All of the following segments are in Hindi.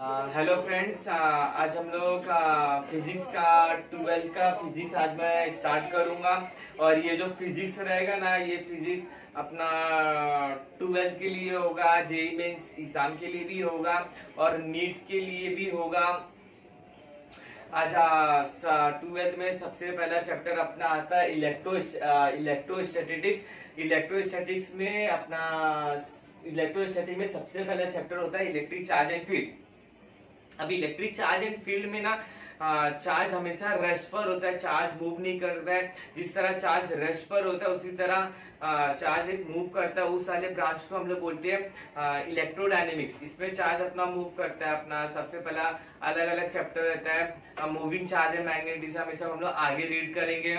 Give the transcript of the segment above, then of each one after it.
हेलो फ्रेंड्स, आज हम लोग फिजिक्स का 12th का फिजिक्स आज मैं स्टार्ट करूंगा। और ये जो फिजिक्स रहेगा ना, ये फिजिक्स अपना 12th के लिए होगा, जेई मेंस एग्जाम के लिए भी होगा और नीट के लिए भी होगा। आज 12th में सबसे पहला चैप्टर अपना आता है इलेक्ट्रोस्टैटिक्स। इलेक्ट्रोस्टैटिक्स में अपना इलेक्ट्रोस्टैटिक में सबसे पहला चैप्टर होता है इलेक्ट्रिक चार्ज एंड फील्ड। अभी इलेक्ट्रिक चार्ज एंड फील्ड में ना, चार्ज हमेशा रेस्ट पर होता है, चार्ज मूव नहीं करता है। जिस तरह चार्ज रेस्ट पर होता है उसी तरह चार्ज एक मूव करता है। उस वाले ब्रांच को हम लोग बोलते हैं इलेक्ट्रोडायनेमिक्स। इसमें चार्ज अपना मूव करता है। अपना सबसे पहला अलग अलग चैप्टर रहता है मूविंग चार्ज एंड मैग्नेटिज्म। हमेशा हम लोग आगे रीड करेंगे।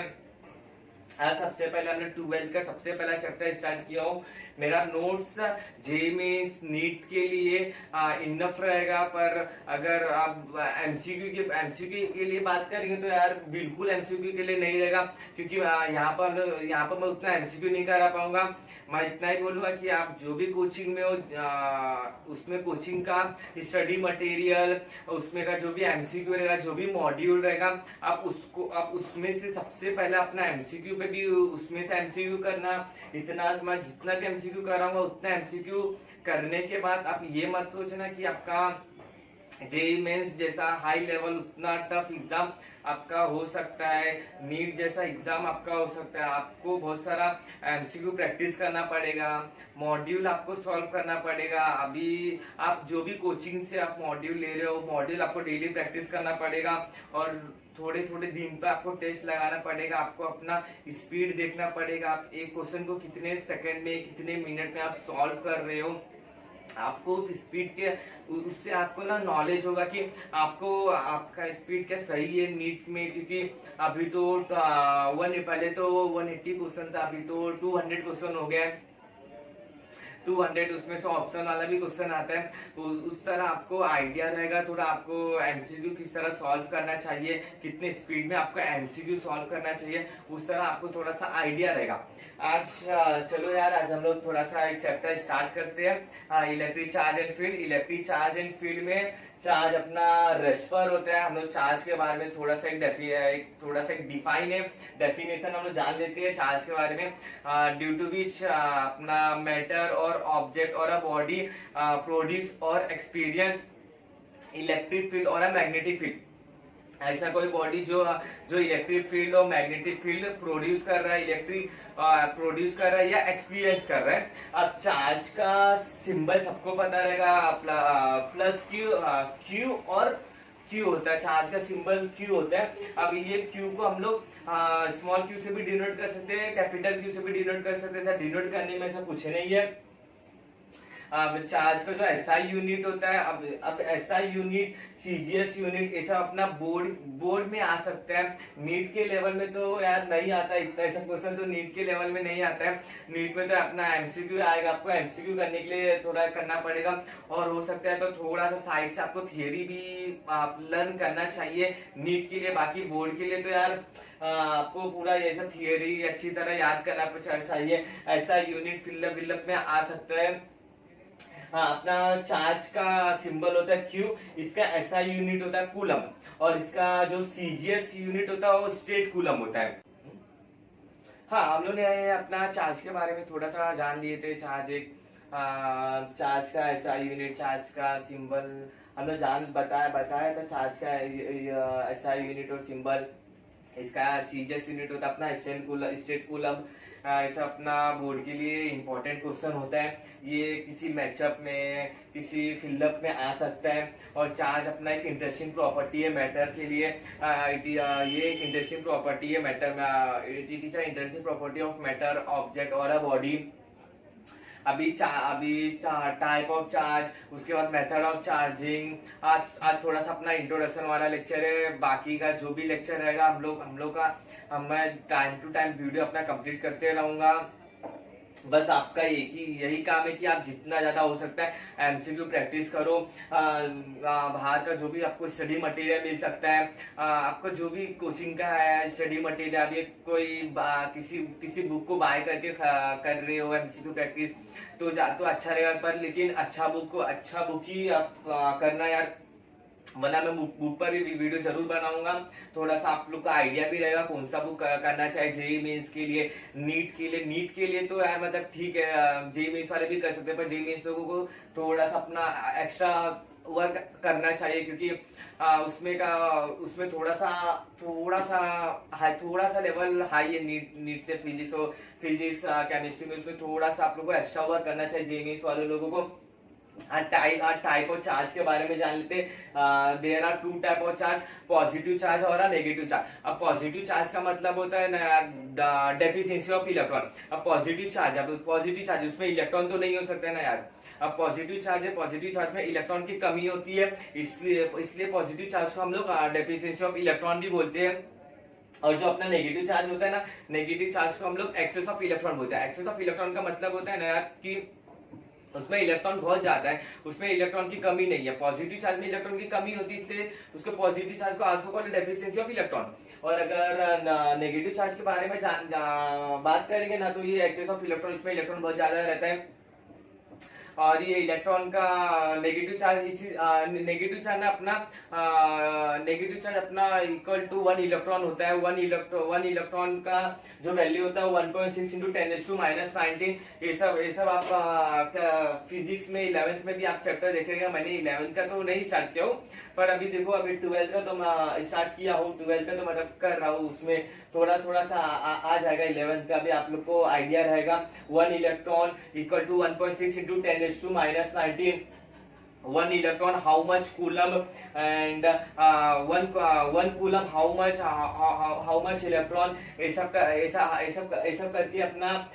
आज सबसे पहले हमने 12th का सबसे पहला चैप्टर स्टार्ट किया हूँ। मेरा नोट्स जेई मेंस नीट के लिए इनफ रहेगा, पर अगर आप एमसीक्यू के लिए बात करेंगे तो यार बिल्कुल एमसीक्यू के लिए नहीं रहेगा, क्योंकि यहाँ पर मैं उतना एमसीक्यू नहीं करा पाऊंगा। मैं इतना ही बोलूंगा कि आप जो भी कोचिंग में हो, उसमें कोचिंग का स्टडी मटेरियल, उसमें का जो भी एमसीक्यू रहेगा, जो भी मॉड्यूल रहेगा, आप उसमें से सबसे पहले अपना एमसीक्यू पे भी उसमें से एमसीक्यू करना। इतना मैं जितना भी एमसीक्यू कराऊंगा उतना एमसीक्यू करने के बाद आप ये मत सोचना कि आपका जेई मेंस जैसा हाई लेवल उतना टफ एग्जाम आपका हो सकता है, नीट जैसा एग्जाम आपका हो सकता है। आपको बहुत सारा एमसीक्यू प्रैक्टिस करना पड़ेगा, मॉड्यूल आपको सॉल्व करना पड़ेगा। अभी आप जो भी कोचिंग से आप मॉड्यूल ले रहे हो, मॉड्यूल आपको डेली प्रैक्टिस करना पड़ेगा और थोड़े थोड़े दिन पे आपको टेस्ट लगाना पड़ेगा। आपको अपना स्पीड देखना पड़ेगा, आप एक क्वेश्चन को कितने सेकंड में, कितने मिनट में आप सॉल्व कर रहे हो। आपको उस स्पीड के उससे आपको ना नॉलेज होगा कि आपको आपका स्पीड क्या सही है नीट में। क्योंकि अभी तो पहले तो 180 क्वेश्चन था, अभी तो 200 क्वेश्चन हो गया है। 200 उसमें से ऑप्शन वाला भी क्वेश्चन आता है, तो उस तरह आपको आइडिया रहेगा थोड़ा। आपको एमसीक्यू किस तरह सॉल्व करना चाहिए, कितने स्पीड में आपको एमसीक्यू सॉल्व करना चाहिए, उस तरह आपको थोड़ा सा आइडिया रहेगा। आज चलो यार, आज हम लोग थोड़ा सा एक चैप्टर स्टार्ट करते हैं electric charge and field. Electric charge and field में चार्ज अपना रेस्ट पर होता है। हम लोग चार्ज के बारे में थोड़ा सा एक डिफाइन है, डेफिनेशन हम लोग जान लेते हैं चार्ज के बारे में। ड्यू टू विच अपना मैटर और ऑब्जेक्ट और अ बॉडी प्रोड्यूस और एक्सपीरियंस इलेक्ट्रिक फील्ड और अ मैग्नेटिक फील्ड। ऐसा कोई बॉडी जो जो इलेक्ट्रिक फील्ड और मैग्नेटिक फील्ड प्रोड्यूस कर रहा है, प्रोड्यूस कर रहा है या एक्सपीरियंस कर रहा है। अब चार्ज का सिंबल सबको पता रहेगा, प्लस क्यू और क्यू होता है। चार्ज का सिंबल क्यू होता है। अब ये क्यू को हम लोग स्मॉल क्यू से भी डिनोट कर सकते हैं, कैपिटल क्यू से भी डिनोट कर सकते हैं। डिनोट करने में ऐसा कुछ नहीं है। चार्ज का जो एसआई यूनिट होता है, अब एसआई यूनिट, सीजीएस यूनिट, ऐसा अपना बोर्ड में आ सकता है। नीट के लेवल में तो यार नहीं आता इतना, ऐसा क्वेश्चन तो नीट के लेवल में नहीं आता है। नीट में तो अपना एमसीक्यू आएगा, आपको एमसीक्यू करने के लिए थोड़ा करना पड़ेगा। और हो सकता है तो थोड़ा सा साइड से आपको थियरी भी आप लर्न करना चाहिए नीट के लिए। बाकी बोर्ड के लिए तो यार आपको पूरा ये सब थियरी अच्छी तरह याद करना चाहिए। ऐसा यूनिट फिलअप में आ सकता है। अपना चार्ज का सिंबल होता है क्यू, इसका एसआई यूनिट होता है कूलम, और इसका जो सीजीएस यूनिट होता है वो स्टेट कूलम होता है। हाँ, हम लोग ने अपना चार्ज के बारे में थोड़ा सा जान लिए थे। चार्ज का एसआई यूनिट, चार्ज का सिंबल हम लोग बताया था। चार्ज का एसआई यूनिट और सिंबल, इसका सीजीएस यूनिट होता है अपना स्टेट कूलम। ऐसा अपना बोर्ड के लिए इंपॉर्टेंट क्वेश्चन होता है। ये किसी मैचअप में, किसी फिलअप में आ सकता है। और चार्ज अपना एक इंटरेस्टिंग प्रॉपर्टी है मैटर के लिए। ये एक इंटरेस्टिंग प्रॉपर्टी है मैटर में। It is interesting property of matter, object और अ बॉडी। अभी टाइप ऑफ चार्ज, उसके बाद मेथड ऑफ चार्जिंग। आज थोड़ा सा अपना इंट्रोडक्शन वाला लेक्चर है। बाकी का जो भी लेक्चर रहेगा हम लोग का मैं टाइम टू टाइम वीडियो अपना कंप्लीट करते रहूंगा। बस आपका यही काम है कि आप जितना ज्यादा हो सकता है एमसीक्यू प्रैक्टिस करो। बाहर का जो भी आपको स्टडी मटेरियल मिल सकता है, आपको जो भी कोचिंग का है स्टडी मटेरियल, आप ये किसी बुक को बाय करके कर रहे हो एमसीक्यू प्रैक्टिस तो अच्छा रहेगा। पर लेकिन अच्छा बुक ही आप करना यार। वरना मैं बुक पर भी वीडियो जरूर बनाऊंगा। थोड़ा सा आप लोग का आइडिया भी रहेगा कौन सा बुक करना चाहिए जेई मेंस के लिए, नीट के लिए तो यार मतलब ठीक है, जेई मेंस वाले भी कर सकते हैं, पर जेई मेंस लोगों को थोड़ा सा अपना एक्स्ट्रा वर्क करना चाहिए, क्योंकि उसमें थोड़ा सा लेवल हाई है नीट से। फिजिक्स केमिस्ट्री में उसमें थोड़ा सा आप लोग को एक्स्ट्रा वर्क करना चाहिए जेई मेंस वाले लोगों को। टाइप ऑफ चार्ज के बारे में जान लेते। There are two type of charge, positive charge और नेगेटिव चार्ज। अब पॉजिटिव चार्ज का मतलब होता है डेफिशिएंसी ऑफ इलेक्ट्रॉन। अब पॉजिटिव चार्ज उसमें इलेक्ट्रॉन तो नहीं हो सकता है ना यार। अब पॉजिटिव चार्ज है, पॉजिटिव चार्ज में इलेक्ट्रॉन की कमी होती है, इसलिए पॉजिटिव चार्ज को हम लोग डेफिशिएंसी ऑफ इलेक्ट्रॉन भी बोलते हैं। और जो अपना नेगेटिव चार्ज होता है ना, नेगेटिव चार्ज को हम लोग एक्सेस ऑफ इलेक्ट्रॉन बोलते हैं। एक्सेस ऑफ इलेक्ट्रॉन का मतलब होता है ना यार कि उसमें इलेक्ट्रॉन बहुत ज्यादा है, उसमें इलेक्ट्रॉन की कमी नहीं है। पॉजिटिव चार्ज में इलेक्ट्रॉन की कमी होती है, इसलिए उसको पॉजिटिव चार्ज को also called deficiency of electron. और अगर नेगेटिव चार्ज के बारे में बात करेंगे ना, तो ये एक्सेस ऑफ इलेक्ट्रॉन, इसमें इलेक्ट्रॉन बहुत ज्यादा रहता है। और ये इलेक्ट्रॉन का नेगेटिव चार्ज अपना इक्वल टू 1 इलेक्ट्रॉन होता है। 1 इलेक्ट्रॉन का जो वैल्यू होता है 1.6 इंटू 10⁻19। ये सब आप फिजिक्स में 11th में भी आप चैप्टर देखेंगे। मैंने 11th का तो नहीं स्टार्ट किया हूँ, पर अभी देखो अभी 12th का तो मैं स्टार्ट किया हूँ, 12th का तो मैं कर रहा हूँ। उसमें थोड़ा सा आ जाएगा 11th का भी, आप लोग को आइडिया रहेगा। 1 electron equal to 1.6 into 10⁻19। 1 electron how much coulomb, and 1 coulomb how much electron, ऐसा करके अपना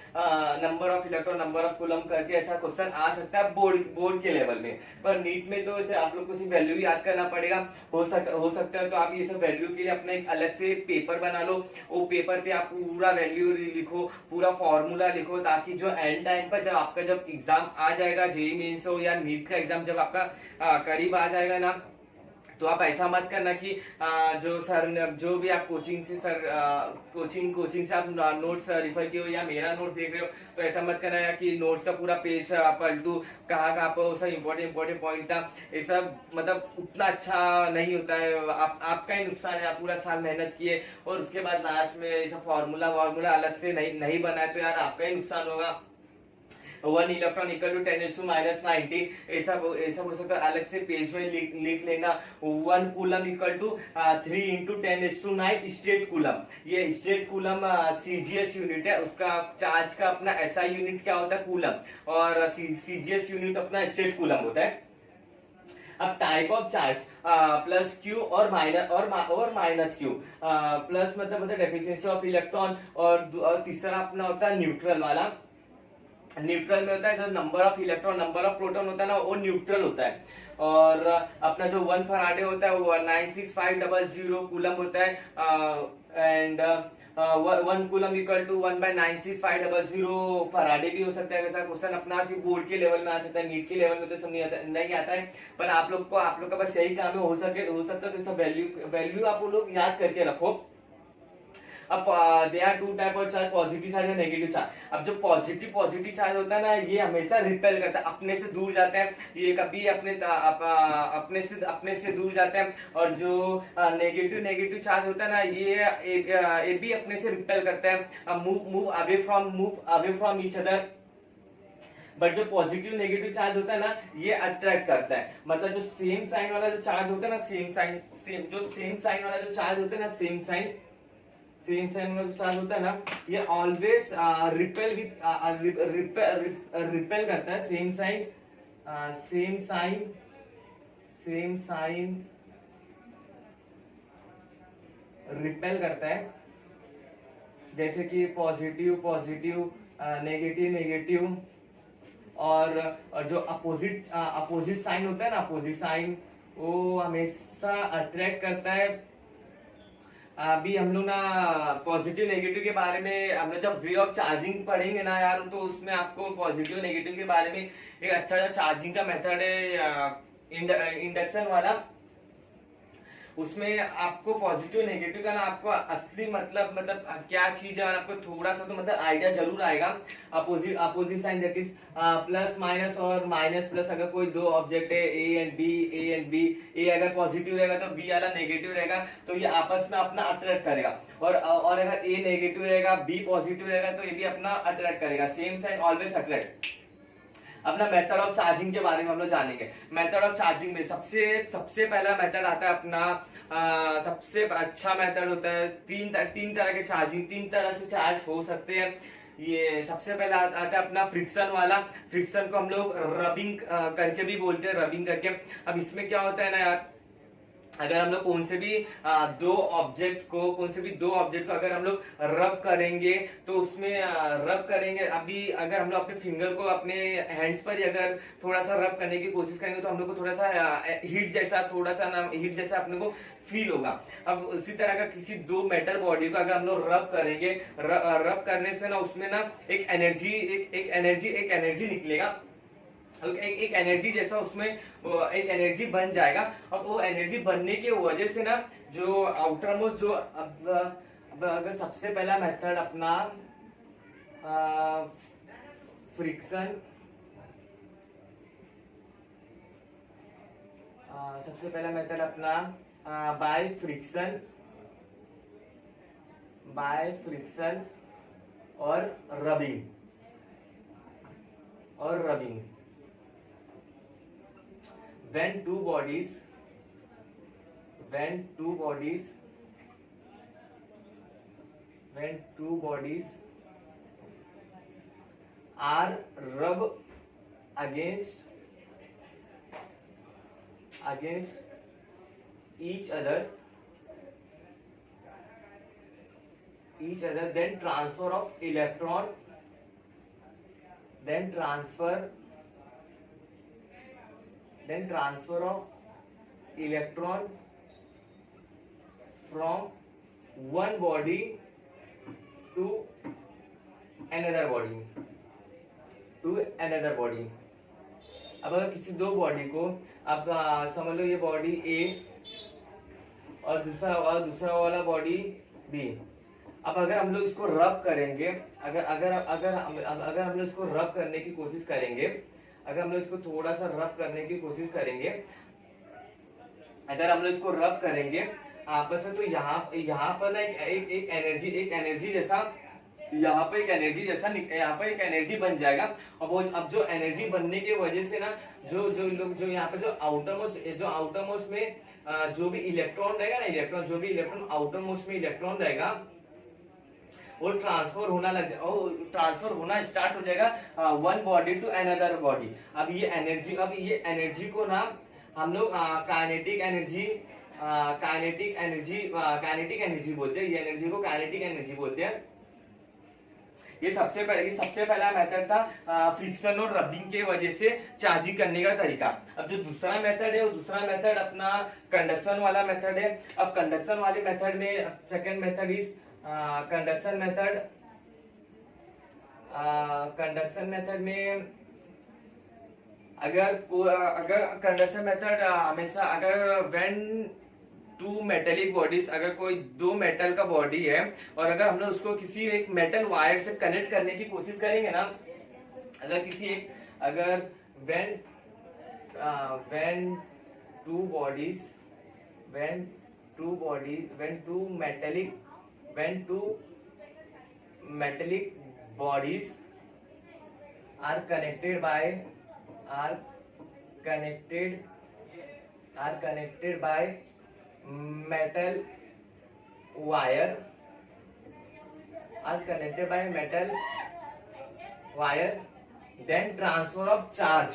number of electron number of coulomb करके ऐसा क्वेश्चन आ सकता है बोर्ड के लेवल में। पर नीट में तो ऐसे आप लोग को सिर्फ वैल्यू याद करना पड़ेगा। हो सकता है तो आप ये सब वैल्यू के लिए अपना एक अलग से पेपर बना लो, वो पेपर पे आप पूरा वैल्यू लिखो, पूरा फॉर्मूला लिखो, ताकि जो एंड टाइम पर जब एग्जाम आ जाएगा, जेईई मेंस हो या नीट का एग्जाम जब आपका करीब आ जाएगा ना, तो आप ऐसा मत करना कि जो भी आप कोचिंग से आप नोट्स रिफर किए हो या मेरा नोट्स देख रहे हो, तो ऐसा मत करना कि नोट्स का पूरा पेज पलटू, कहाँ पर सब इम्पोर्टेंट पॉइंट था। ये सब मतलब उतना अच्छा नहीं होता है, आपका ही नुकसान है। आप पूरा साल मेहनत किए और उसके बाद लास्ट में ऐसा फॉर्मूला अलग से नहीं बनाए, तो यार आपका ही नुकसान होगा। 1 इलेक्ट्रॉन इक्वल टू 10⁻19, ऐसा हो सकता है, अलग से पेज में लिख लेना। 1 coulomb equal to 3 into 10⁻9 stat coulomb. ये स्टेट कूलम सीजीएस यूनिट है, उसका चार्ज का अपना एसआई यूनिट क्या होता है, कूलम, और सीजीएस यूनिट अपना स्टेट कूलम होता है। अब type of charge plus Q और माइनस क्यू। प्लस मतलब डेफिशिएंसी ऑफ इलेक्ट्रॉन, और तीसरा अपना होता है न्यूट्रल वाला। न्यूट्रल में होता है जो number of electron number of proton होता है ना, वो न्यूट्रल होता है। और अपना जो 1 फराडे होता है वो 96500 कूलम होता है। And 1 coulomb equal to 1/96500 faraday भी हो सकता है। वैसा क्वेश्चन अपना सिर्फ बोर्ड के लेवल में आ सकता है, नीट के लेवल में तो सब नहीं आता है। पर आप लोग का बस यही काम है, हो सकता है तो सब वैल्यू आप लोग याद करके रखो। अब they are two type of charge, positive charge और नेगेटिव चार्ज। अब जो पॉजिटिव चार्ज होता है ना, ये हमेशा रिपेल करता है, अपने से दूर जाता है, ये कभी अपने से दूर जाता है। और जो नेगेटिव चार्ज होता है ना, ये भी अपने से रिपेल करता है, move away from each other. But जो पॉजिटिव नेगेटिव चार्ज होता है ना, ये अट्रैक्ट करता है। मतलब जो सेम साइन वाला जो चार्ज होता है ना, सेम साइन वाला जो चार्ज होता है ना, सेम साइन वाला जो चार्ज होता है ना, ये ऑलवेज रिपेल करता है। सेम साइन रिपेल करता है। जैसे कि पॉजिटिव नेगेटिव। और जो अपोजिट साइन होता है ना, अपोजिट साइन वो हमेशा अट्रैक्ट करता है। अभी हम लोग ना पॉजिटिव नेगेटिव के बारे में हम लोग जब वे ऑफ चार्जिंग पढ़ेंगे ना यार, तो उसमें आपको पॉजिटिव नेगेटिव के बारे में एक अच्छा चार्जिंग का मेथड है इंडक्शन वाला, उसमें आपको पॉजिटिव नेगेटिव का ना आपको असली मतलब क्या चीज है आपको थोड़ा सा तो मतलब आइडिया जरूर आएगा। Opposite sign that is plus minus और माइनस प्लस, अगर कोई दो ऑब्जेक्ट है ए एंड बी, ए अगर पॉजिटिव रहेगा तो बी वाला नेगेटिव रहेगा, तो ये आपस में अपना अट्रैक्ट करेगा। और अगर ए नेगेटिव रहेगा बी पॉजिटिव रहेगा तो ये भी अपना अट्रैक्ट करेगा। Same sign always attract. अपना मेथड ऑफ चार्जिंग के बारे में हम लोग जानेंगे। मेथड ऑफ चार्जिंग में सबसे पहला मेथड आता है अपना सबसे अच्छा मेथड होता है तीन तरह के चार्जिंग, तीन तरह से चार्ज हो सकते हैं। ये सबसे पहला आता है अपना फ्रिक्शन वाला। फ्रिक्शन को हम लोग रबिंग करके भी बोलते हैं, रबिंग करके। अब इसमें क्या होता है ना यार, अगर हम लोग कौन से भी दो ऑब्जेक्ट को अगर हम लोग रब करेंगे तो उसमें रब करेंगे, अभी अगर हम लोग अपने फिंगर को अपने हैंड्स पर ही अगर थोड़ा सा रब करने की कोशिश करेंगे तो हम लोग को थोड़ा सा हीट जैसा अपने को फील होगा। अब उसी तरह का किसी दो मेटल बॉडी को अगर हम लोग रब करेंगे, रब करने से ना उसमें ना एक एनर्जी निकलेगा, एक एनर्जी जैसा उसमें एक एनर्जी बन जाएगा। अब वो एनर्जी बनने की वजह से ना जो आउटर मोस्ट जो अब अगर सबसे पहला मेथड अपना फ्रिक्शन, सबसे पहला मेथड अपना बाय फ्रिक्शन और rubbing when two bodies are rub against each other, then transfer of electron from one body to another body। अब अगर किसी दो बॉडी को, अब समझ लो ये बॉडी ए और दूसरा वाला बॉडी बी। अब अगर हम लोग इसको रब करेंगे, अगर हम लोग इसको रब करने की कोशिश करेंगे, अगर हम लोग इसको थोड़ा सा रब करने की कोशिश करेंगे, अगर हम लोग इसको रब करेंगे आपस में, तो यहाँ पर ना एक एनर्जी जैसा यहाँ पे एक एनर्जी बन जाएगा। अब जो एनर्जी बनने की वजह से ना जो यहाँ पे जो आउटर मोस्ट में जो भी इलेक्ट्रॉन रहेगा ना, जो भी इलेक्ट्रॉन आउटर मोस्ट में इलेक्ट्रॉन रहेगा वो ट्रांसफर होना स्टार्ट हो जाएगा one body to another body. अब ये एनर्जी को ना हम लोग काइनेटिक एनर्जी बोलते हैं। ये एनर्जी को काइनेटिक एनर्जी बोलते हैं। ये सबसे पहला मेथड था फ्रिक्शन और रबिंग के वजह से चार्जिंग करने का तरीका। अब जो दूसरा मेथड है, वो दूसरा मेथड अपना कंडक्शन वाला मेथड है। अब कंडक्शन वाले मेथड में second method is conduction method में अगर कंडक्शन मेथड हमेशा अगर व्हेन टू मेटेलिक बॉडीज, अगर कोई दो मेटल का बॉडी है और अगर हम लोग उसको किसी एक मेटल वायर से कनेक्ट करने की कोशिश करेंगे ना, when two metallic bodies are connected by metal wire, then transfer of charge।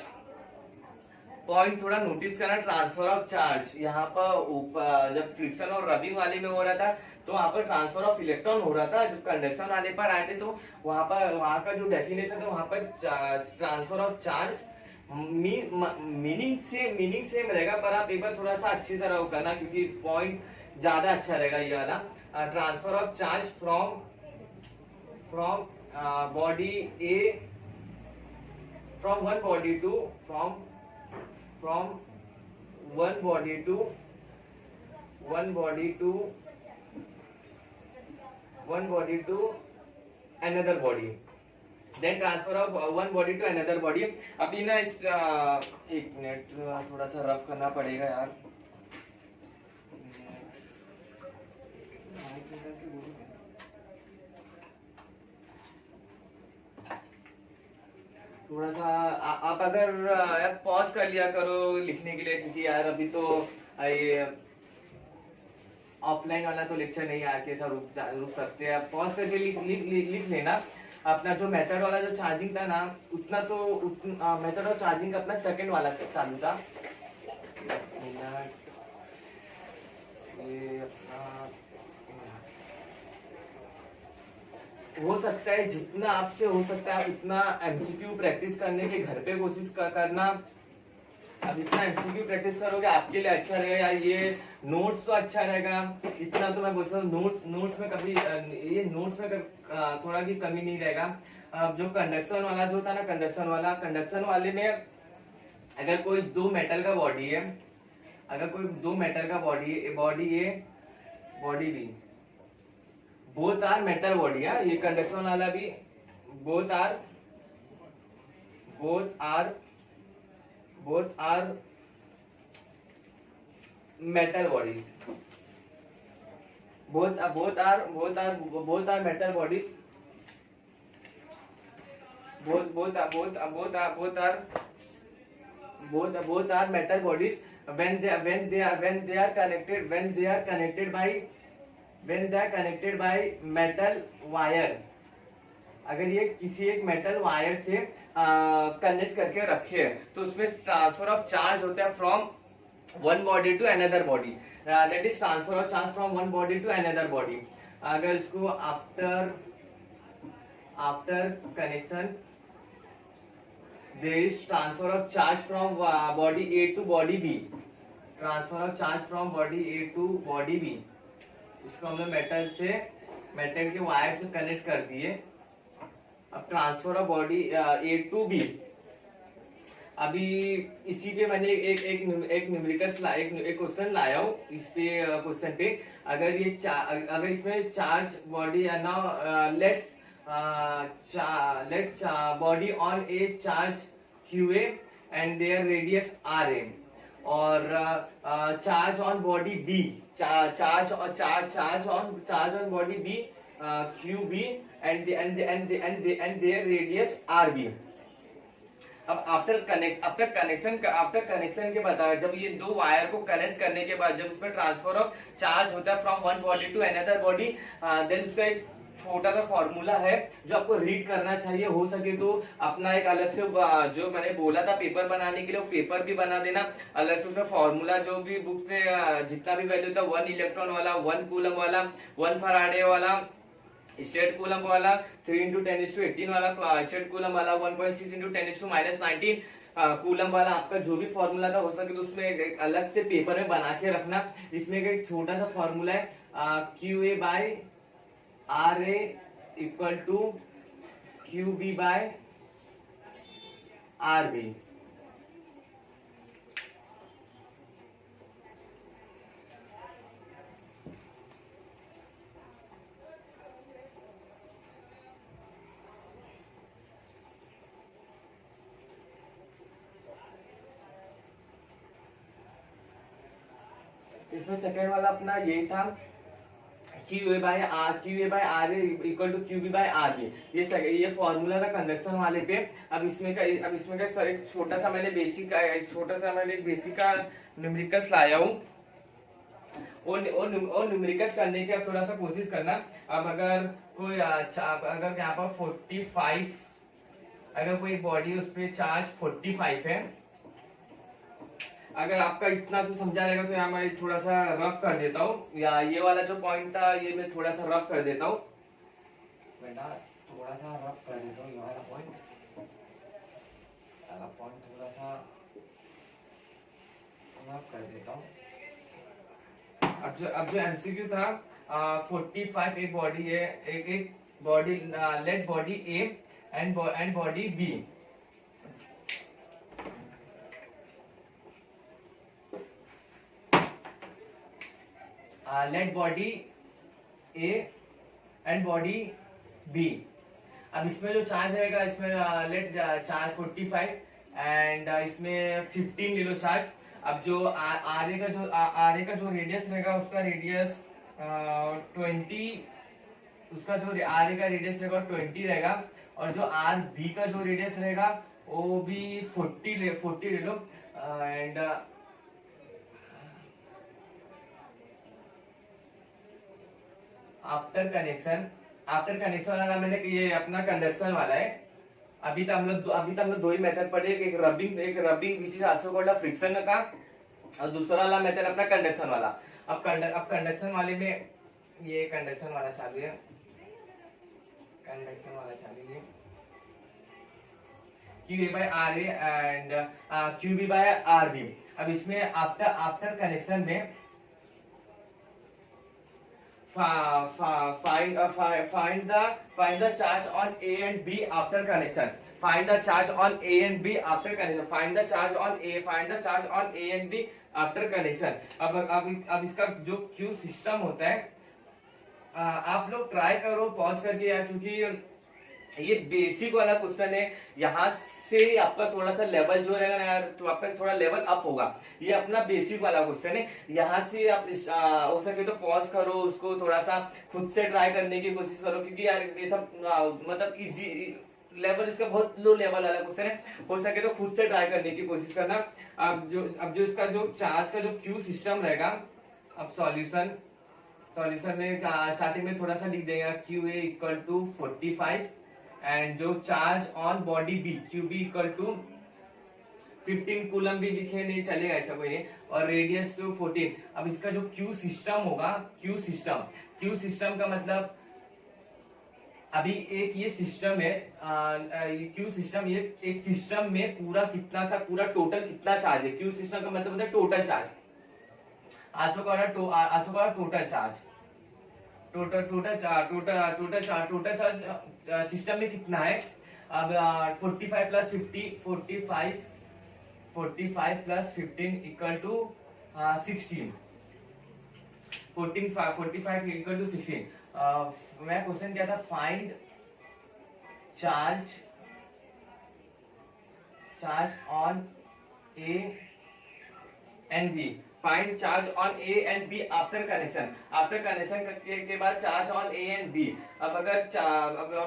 Point थोड़ा नोटिस करना, ट्रांसफर ऑफ चार्ज। यहाँ पर जब फ्रिक्शन और रबिंग वाले में हो रहा था तो वहां पर ट्रांसफर ऑफ इलेक्ट्रॉन हो रहा था। जब कंडक्शन वाले पर आए थे तो वहां का जो डेफिनेशन है वहां पर transfer of charge meaning same रहेगा, पर आप एक बार थोड़ा सा अच्छी तरह करना क्योंकि पॉइंट ज्यादा अच्छा रहेगा ये वाला। Transfer of charge from body A, from one body to one body to another body, then transfer of one body to another body. अभी ना इस एक मिनट थोड़ा सा रफ करना पड़ेगा यार. थोड़ा सा आप अगर यार पॉज कर लिया करो लिखने के लिए, क्योंकि यार अभी तो ये ऑफलाइन वाला तो लेक्चर नहीं आके ऐसा रुक सकते हैं. पॉज करके लिख लेना. अपना जो मेथड वाला जो चार्जिंग था ना, उतना तो मेथड ऑफ चार्जिंग अपना सेकंड वाला चालू था. ये अपना हो सकता है जितना आपसे हो सकता है आप उतना एमसीक्यू प्रैक्टिस करने के घर पे कोशिश करना. अब इतना एमसीक्यू प्रैक्टिस करोगे आपके लिए अच्छा रहेगा यार. ये नोट्स तो अच्छा रहेगा, इतना तो मैं बोलता हूँ. नोट्स में कभी ये नोट्स में थोड़ा भी कमी नहीं रहेगा. अब जो कंडक्शन वाला जो था ना, कंडक्शन वाले में अगर कोई दो मेटल का बॉडी है, अगर कोई दो मेटल का body A body B, both are metal body है. ये कंडक्शन वाला भी both are metal bodies, both are metal bodies, both are metal bodies when they are connected by metal wire. अगर ये किसी एक मेटल वायर से कनेक्ट करके रखे तो उसमें ट्रांसफर ऑफ चार्ज होता है from one body to another body. That is transfer of charge from one body to another body. अगर इसको after connection there is transfer of charge from body A to body B. Transfer of charge from body A to body B. इसको हमने मेटल के वायर से कनेक्ट कर दिए. अब transfer of body A to B. अभी इसी पे मैंने एक न्यूमेरिकल एक क्वेश्चन लाया हूँ. इस पे क्वेश्चन पे अगर इसमें charge body now let's body on A charge QA and there radius RA, और charge on body B, charge on body B QB and their radius RB. अब आफ्टर कनेक्शन के बाद जब ये दो वायर को कनेक्ट करने के बाद जब उसमें ट्रांसफर ऑफ चार्ज होता है from one body to another body, then उसका एक छोटा सा फॉर्मूला है जो आपको रीड करना चाहिए. हो सके तो अपना एक अलग से जो मैंने बोला था पेपर बनाने के लिए, वो पेपर भी बना देना अलग से. उसमें फॉर्मूला जो भी बुक में जितना भी वैल्यू था, 1 इलेक्ट्रॉन वाला, 1 कूलम वाला, 1 फराडे वाला, स्टेट कूलम वाला, 3 into 10⁻18 वाला स्टेट कूलम वाला, 1.6 into 10⁻−19 कूलम वाला, आपका जो भी फॉर्मूला था हो सके तो उसमें एक अलग से पेपर में बना के रखना. इसमें एक छोटा सा फॉर्मूला है QA by RA equal to QB by RB. इसमें सेकेंड वाला अपना यही था QA by RA equal to QB by RB. ये फॉर्मूला था कंडक्शन वाले पे. अब इसमें का सर एक छोटा सा मैंने बेसिक का न्यूमेरिकल्स लाया हूँ. और न्यूमेरिकल्स करने की थोड़ा सा कोशिश करना. अब अगर यहाँ पर 45, अगर कोई बॉडी उस पर चार्ज 45 है, अगर आपका इतना से समझा रहेगा तो यहाँ मैं थोड़ा सा रफ कर देता हूँ. या ये वाला जो पॉइंट था ये मैं थोड़ा सा रफ कर देता हूँ. बेटा थोड़ा सा रफ कर देता हूँ. ये वाला पॉइंट थोड़ा सा रफ कर देता हूँ. अब जो MCQ था 45 एक बॉडी है, एक body let body A and body B. Let body A and body B. अब इसमें जो चार्ज रहेगा, इसमें लेट चार्ज 45 एंड इसमें 15 ले लो चार्ज। अब जो आर ए का जो रेडियस रहेगा, उसका रेडियस 20, उसका जो आर ए का रेडियस रहेगा 20 रहेगा, और जो आर बी का जो रेडियस रहेगा वो भी 40 ले लो। एंड आफ्टर कनेक्शन वाला मैंने ये अपना कंडक्शन वाला है। अभी तो हम लोग दो ही मेथड पढ़े, एक rubbing which is also called friction का, और दूसरा वाला मेथड अपना कंडक्शन वाला। अब कंडक्शन वाले में ये कंडक्शन वाला चालू है, Q A by R A and Q B by R B. अब इसमें आफ्टर कनेक्शन में find the charge on A and B after connection. Find the charge on A and B after connection. Find the charge on A and B after connection. अब इसका जो Q सिस्टम होता है, आप लोग ट्राई करो पॉज करके यार, क्योंकि ये बेसिक वाला क्वेश्चन है। यहाँ से आपका थोड़ा सा लेवल जो रहेगा ना यार, तो आपका थोड़ा लेवल अप होगा। ये अपना बेसिक वाला क्वेश्चन है। यहाँ से आप हो सके तो पॉज करो, उसको थोड़ा सा खुद से ट्राई करने की कोशिश करो, क्योंकि यार ये सब मतलब इजी लेवल, इसका बहुत लो लेवल वाला क्वेश्चन है। हो सके तो खुद से ट्राई करने की कोशिश करना। अब जो इसका जो चार्ज का जो क्यू सिस्टम रहेगा, अब सॉल्यूशन में स्टार्टिंग में थोड़ा सा लिख देगा Q A equal to 45 and जो charge on body B Q B equal to 15 coulomb भी लिखे नहीं चलेगा, ऐसा कोई नहीं, और रेडियस टू 14। अब इसका जो क्यू सिस्टम होगा, क्यू सिस्टम का मतलब अभी एक ये सिस्टम है, क्यू सिस्टम, ये एक सिस्टम में पूरा कितना सा पूरा टोटल कितना चार्ज है। क्यू सिस्टम का मतलब होता है टोटल चार्ज, आसो का total charge, total charge system में कितना है। अब 45 plus 15 equal to 16, 45 equal to 16। मैं क्वेश्चन क्या था, find charge on A and B. Find charge on A and B after connection के बाद charge on A and B. अब हम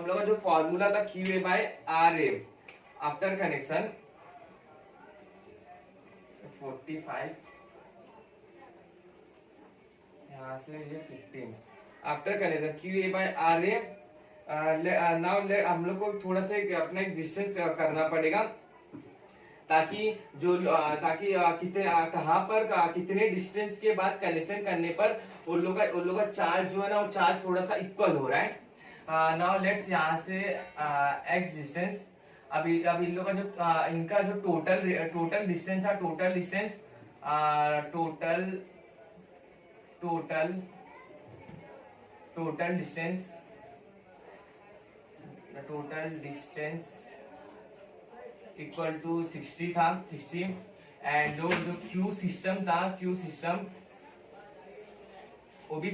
लोग का जो फॉर्मूला था Q A by R A, after connection 45 यहाँ से ये 15 after connection Q A by R A. Now हम लोग को थोड़ा सा अपना एक डिस्टेंस करना पड़ेगा, ताकि कितने कहाँ पर कितने डिस्टेंस के बाद कनेक्शन करने पर उन लोग का चार्ज जो है ना, वो चार्ज थोड़ा सा इक्वल हो रहा है। नाउ लेट्स यहाँ से एक्स डिस्टेंस। अब इन लोग का जो इनका जो टोटल डिस्टेंस था, टोटल डिस्टेंस इक्वल टू 60 था, 60। एंड जो क्यू सिस्टम था, वो भी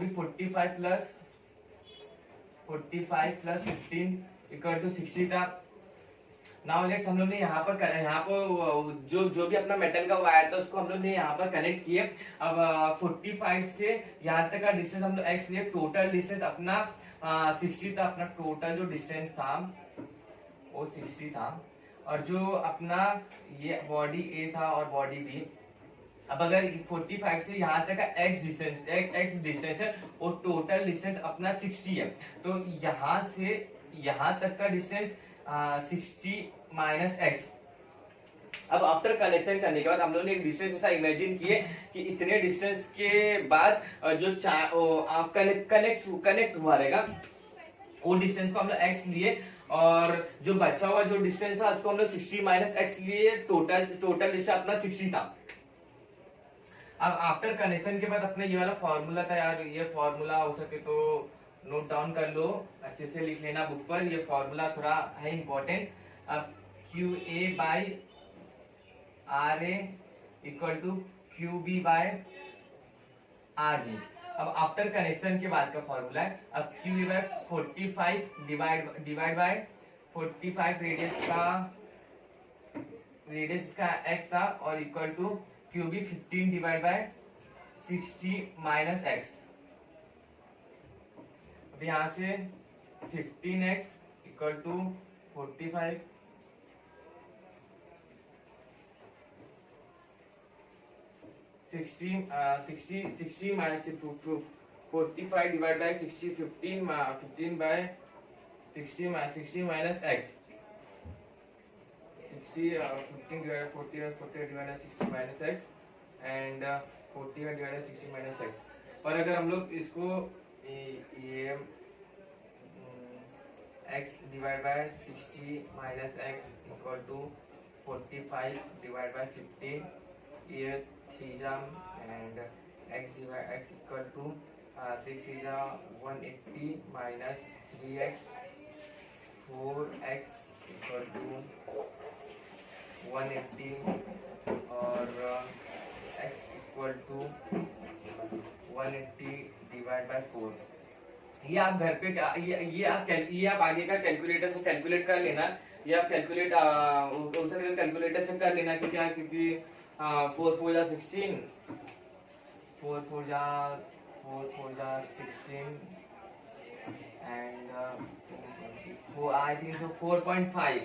45 प्लस 15 इक्वल टू 60 था। नाउ लेट्स हम लोग ने यहाँ पर जो भी अपना मेटल का वायर था उसको हम लोग ने यहाँ पर कनेक्ट किए। अब 45 से यहाँ तक का डिस्टेंस हम लोग एक्स लिए, टोटल डिस्टेंस अपना 60 था। अपना टोटल जो डिस्टेंस था वो 60 था, और जो अपना ये बॉडी ए था और बॉडी बी। अब अगर 45 से यहाँ तक का एक्स डिस्टेंस है, वो टोटल डिस्टेंस अपना 60 है, तो यहाँ से यहाँ तक का डिस्टेंस 60 माइनस एक्स। अब आफ्टर कनेक्शन करने के बाद हम लोगों ने एक डिस्टेंस ऐसा इमेजिन किए कि इतने डिस्टेंस के बाद जो कनेक्ट हुआ रहेगा, वो डिस्टेंस को हम लोग एक्स लिए, और जो बचा हुआ जो डिस्टेंस था उसको हम लोग 60 माइनस एक्स लिए। टोटल डिस्टेंस अपना 60 था। अब आफ्टर कनेक्शन के बाद अपना ये वाला फॉर्मूला था यार, ये फॉर्मूला हो सके तो नोट डाउन कर लो, अच्छे से लिख लेना बुक पर, ये फॉर्मूला थोड़ा है इंपॉर्टेंट। अब Q A by R A equal to Q B by R B. अब आफ्टर कनेक्शन के बाद का फॉर्मूला है, अब Q A by 45 divide by 45 radius का एक्स था और equal to Q B 15 divide by 60 minus x. अब यहाँ से 15x equal to 45 60 minus 45 divide by 60 15 by 60 minus x 15 divide 40 divide 60 minus x and 40 divide 60 minus x। और अगर हम लोग इसको ये x divide by 60 minus x equal to 45 divide by 15, ये 3 and x equal to 6 180 minus 3x 4x equal to 180 और x equal to 180 divide by 4। ये आप घर पे ये आप आगे का कैलकुलेटर से कैलकुलेट कर लेना, ये आप कैलकुलेटर से कर लेना कि क्या, क्योंकि 4 4 जा 16 4 4 जा 16 एंड आई थिंक सो 4.5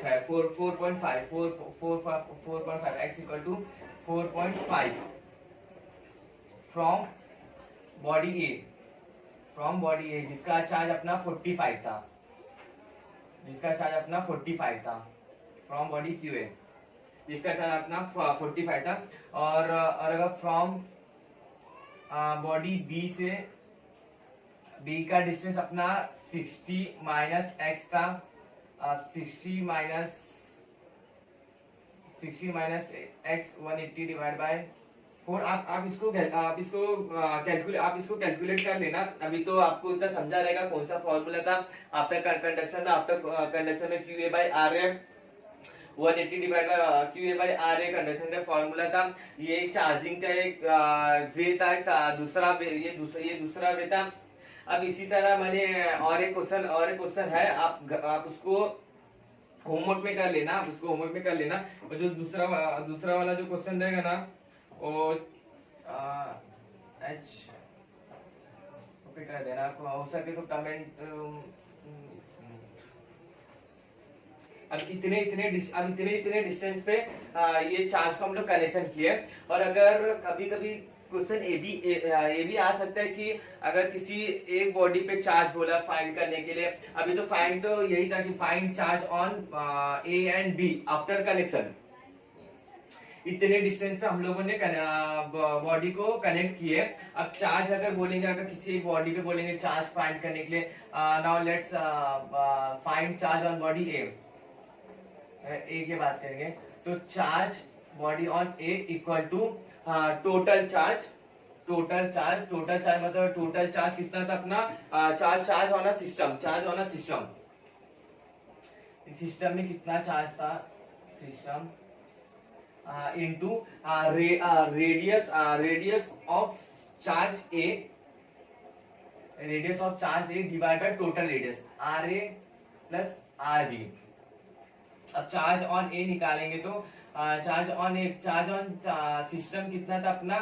है 4.5 x equal to 4.5 from body A जिसका चार्ज अपना 45 था, फ्रॉम बॉडी क्यू ए जिसका चार्ज अपना 45 था। और अगर फ्रॉम बॉडी बी से बी का डिस्टेंस अपना 60 माइनस एक्स था, 60 माइनस एक्स 180 डिवाइड बाय 4। आप इसको कैलकुलेट कर लेना। अभी तो आपको इतना समझा रहेगा कौन सा फॉर्मूला था आफ्टर कंडक्शन में Q A by R A 180 divide by Q A by R A conduction का फॉर्मूला था। ये चार्जिंग का एक वे था, दूसरा वे था। अब इसी तरह मैंने और एक क्वेश्चन है, आप उसको होमवर्क में कर लेना। और जो दूसरा वाला जो क्वेश्चन रहेगा ना वो एच पे कर देना, हो सके तो कमेंट। अब इतने डिस्टेंस पे ये चार्ज को हम लोग कनेक्शन किए। और अगर कभी क्वेश्चन ये भी आ सकता है कि अगर किसी एक बॉडी पे चार्ज बोला फाइंड करने के लिए, अभी तो फाइंड तो यही था कि find charge on A and B after connection. इतने डिस्टेंस पे हम लोगों ने बॉडी को कनेक्ट किए। अब चार्ज अगर बोलेंगे, अगर किसी एक बॉडी पे बोलेंगे चार्ज फाइंड करने के लिए, now let's find charge on body A की बात करेंगे तो charge body on A equal to total charge मतलब टोटल चार्ज कितना था अपना, charge on a system system में कितना चार्ज था, system into radius of charge A divide by total radius R A plus R B. अब चार्ज ऑन ए निकालेंगे तो चार्ज ऑन सिस्टम कितना था अपना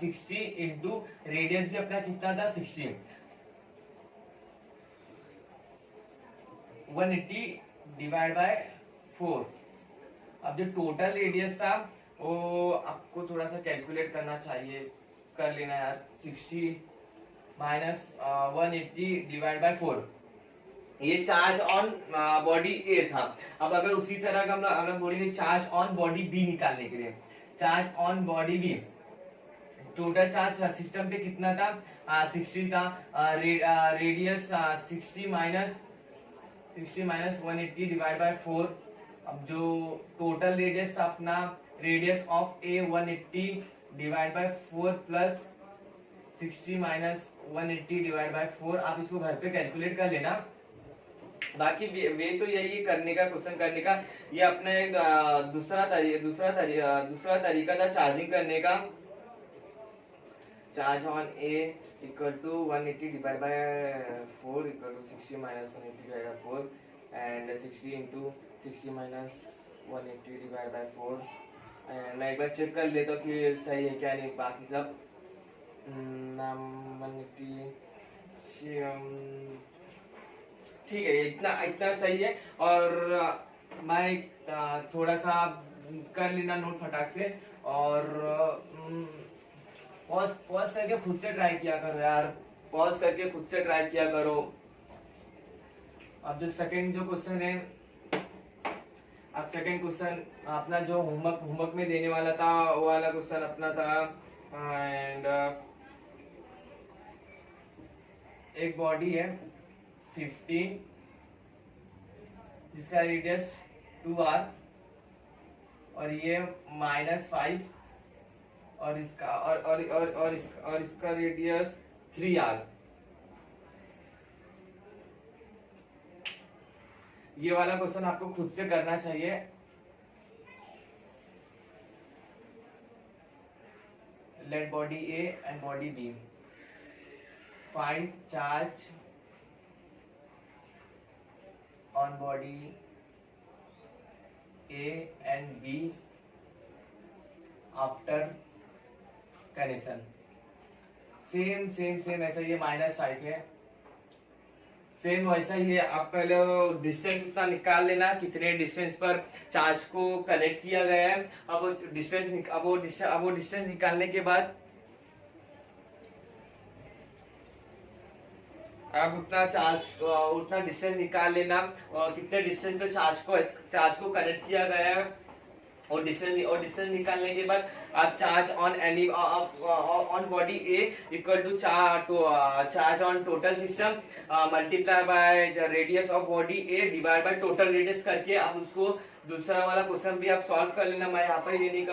60 इंटू रेडियस भी अपना कितना था 60, 180 डिवाइड बाय 4। अब जो टोटल रेडियस था वो आपको थोड़ा सा कैलकुलेट करना चाहिए, कर लेना यार। 60 माइनस 180 डिवाइड बाय 4, ये चार्ज ऑन बॉडी ए था। अब अगर उसी तरह का हम लोग बोलेंगे चार्ज ऑन बॉडी बी निकालने के लिए, charge on body B total charge system पे कितना था 60 था, रेडियस 60 माइनस 180 डिवाइड बाय 4। अब जो टोटल रेडियस था अपना, radius of A 180 divide by 4 plus 60 minus 180 divide by 4। आप इसको घर पे कैलकुलेट कर लेना। बाकी वे तो यही है करने का, क्वेश्चन करने का। ये अपना एक दूसरा तरीका था चार्जिंग करने का। Charge on A equal to 180 divide by 4 equal to 60 minus 180 divide by 4 and 60 into 60 minus 180 divide by 4। मैं एक बार चेक कर लेता हूँ कि सही है क्या नहीं, बाकी सब 180 ठीक है, इतना इतना सही है। और मैं थोड़ा सा कर लेना नोट फटाक से, और पॉज पॉज करके खुद से ट्राई किया करो यार, पॉज करके खुद से ट्राई किया करो। अब जो सेकंड जो क्वेश्चन है, अब सेकंड क्वेश्चन अपना जो होमवर्क में देने वाला था वो वाला क्वेश्चन अपना था। एंड एक बॉडी है 15 जिसका रेडियस 2r और ये -5 और इसका रेडियस 3r। ये वाला क्वेश्चन आपको खुद से करना चाहिए। Let body A and body B, find charge on body A and B after connection। Same ऐसा ये -5 है, सेम वैसा ही है। आप पहले डिस्टेंस उतना निकाल लेना, कितने डिस्टेंस पर चार्ज को कनेक्ट किया गया है। अब वो डिस्टेंस निकालने के बाद आप उतना डिस्टेंस निकाल लेना, और कितने डिस्टेंस पे चार्ज को कनेक्ट किया गया है, और डिस्टेंस निकालने के बाद आप charge on body A equal to charge on total system multiply by radius of body A divide by total radius करके आप उसको दूसरा वाला क्वेश्चन भी आप सॉल्व कर लेना। मैं यहाँ पर ये